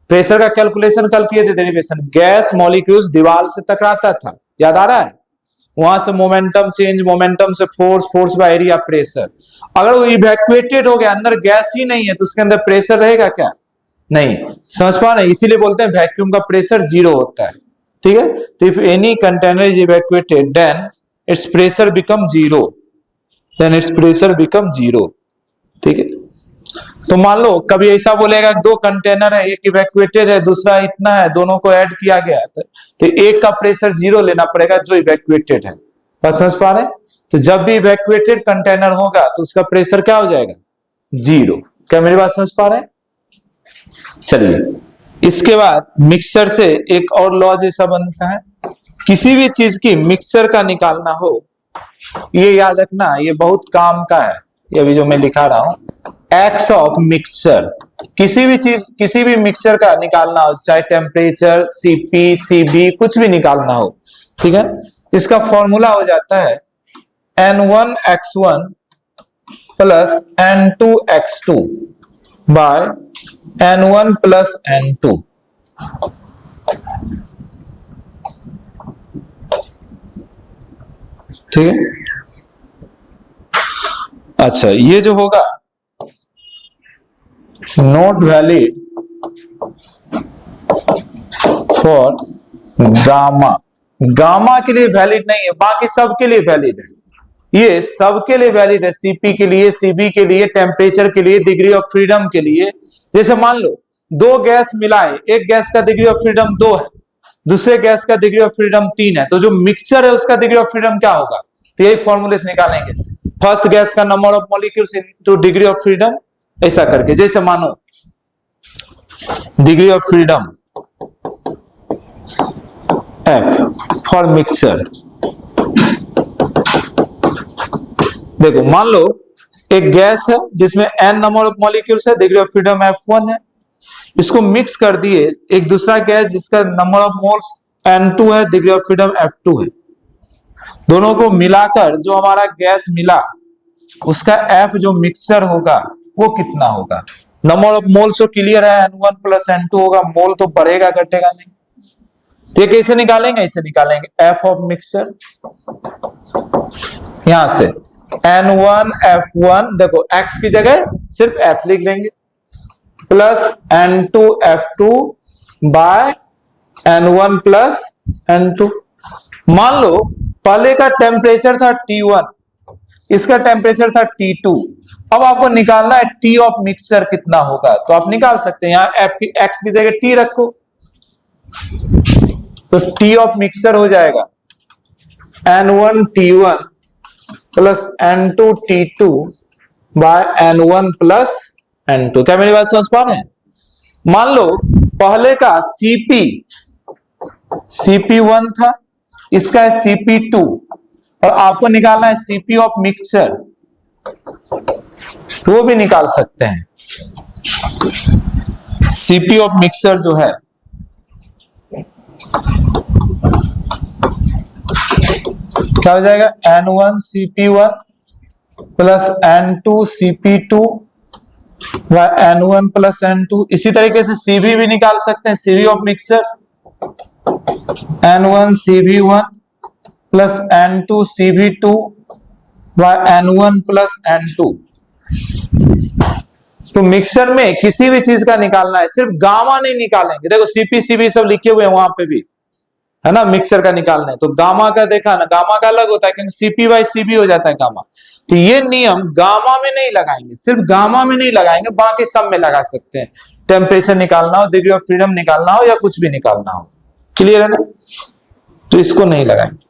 प्रेशर का कैलकुलेशन कल किए थे, डेरिवेशन। गैस मॉलिक्यूल्स दीवार से टकराता था, याद आ रहा है? वहां से मोमेंटम चेंज, मोमेंटम से force, force by area, pressure. अगर वो इवैक्यूएटेड हो गया, अंदर गैस ही नहीं है, तो उसके अंदर प्रेशर रहेगा क्या? नहीं। समझ पा रहे हैं? इसीलिए बोलते हैं वैक्यूम का प्रेशर जीरो होता है, ठीक है। तो if any container is evacuated, then its pressure become zero, then its pressure become zero, ठीक है। तो मान लो कभी ऐसा बोलेगा, दो कंटेनर है, एक इवैक्यूएटेड है, दूसरा इतना है, दोनों को ऐड किया गया, तो एक का प्रेशर जीरो लेना पड़ेगा जो इवैक्यूएटेड है। बात समझ पा रहे हैं? तो जब भी इवैक्यूएटेड कंटेनर होगा तो उसका प्रेशर क्या हो जाएगा? जीरो। क्या मेरी बात समझ पा रहे हैं? चलिए, इसके बाद मिक्सचर से एक और लॉ जैसा बनता है, किसी भी चीज की मिक्सचर का निकालना हो, ये याद रखना, ये बहुत काम का है। ये अभी जो मैं दिखा रहा हूं, एक्स ऑफ मिक्सचर, किसी भी चीज, किसी भी मिक्सचर का निकालना हो, चाहे टेम्परेचर, सीपी, सीबी, कुछ भी निकालना हो, ठीक है। इसका फॉर्मूला हो जाता है N1x1 plus N2x2 bye N1 plus N2। ठीक है। अच्छा, ये जो होगा not valid for gamma, gamma के लिए वैलिड नहीं है, बाकी सब के लिए वैलिड है। ये सबके लिए वैलिड है, सीपी के लिए, सीबी के लिए, टेम्परेचर के लिए, डिग्री ऑफ फ्रीडम के लिए। जैसे मान लो दो गैस मिलाए, एक गैस का डिग्री ऑफ फ्रीडम 2 है, दूसरे गैस का डिग्री ऑफ फ्रीडम 3 है, तो जो मिक्सचर है उसका डिग्री ऑफ फ्रीडम क्या होगा? तो यही फॉर्मूले से निकालेंगे, फर्स्ट गैस का number of molecules into degree of freedom, ऐसा करके। जैसे मानो degree of freedom F for mixture. देखो, मान लो एक गैस है जिसमें n नंबर ऑफ मॉलिक्यूल्स है, डिग्री ऑफ फ्रीडम F1 है, इसको मिक्स कर दिए एक दूसरा गैस जिसका नंबर ऑफ मोल्स N2 है, डिग्री ऑफ फ्रीडम F2 है। दोनों को मिलाकर जो हमारा गैस मिला, उसका F जो मिक्सचर होगा वो कितना होगा? नंबर ऑफ मोल्स तो क्लियर है, N1 प्लस N2 होगा, मोल तो बढ़ेगा घटेगा नहीं। तो ये कैसे निकालेंगे? ऐसे निकालेंगे, F ऑफ मिक्सचर यहां से N1 F1, देखो X की जगह सिर्फ F लिख देंगे, plus N2 F2 bye N1 plus N2। मान लो पहले का टेम्परेचर था T1, इसका टेम्परेचर था T2। अब आपको निकालना है T ऑफ मिक्सचर कितना होगा, तो आप निकाल सकते हैं। यहां X की जगह T रखो, तो T ऑफ मिक्सचर हो जाएगा N1 T1 plus N2 T2 bye N1 plus N2। क्या मेरी बात समझ पा रहे हैं? मान लो पहले का CP1 था, इसका है CP2, और आपको निकालना है CP ऑफ मिक्सचर, तो वो भी निकाल सकते हैं। CP ऑफ मिक्सचर जो है क्या हो जाएगा, N1 CP1 plus N2 CP2 व N1 प्लस N2। इसी तरीके से CV भी निकाल सकते हैं, CV of mixture N1 CV1 plus N2 CV2 व N1 प्लस N2। तो मिक्सचर में किसी भी चीज का निकालना है, सिर्फ गामा नहीं निकालेंगे। देखो CP सब लिखे हुए हैं वहां पे भी, है ना, मिक्सचर का निकालना है तो गामा का देखा ना, गामा का अलग होता है क्योंकि CP/CB हो जाता है गामा। तो ये नियम गामा में नहीं लगाएंगे, सिर्फ गामा में नहीं लगाएंगे, बाकी सब में लगा सकते हैं। टेम्परेचर निकालना हो, डिग्री ऑफ फ्रीडम निकालना हो या कुछ भी निकालना हो, क्लियर है ना, तो इसको नहीं लगाएंगे।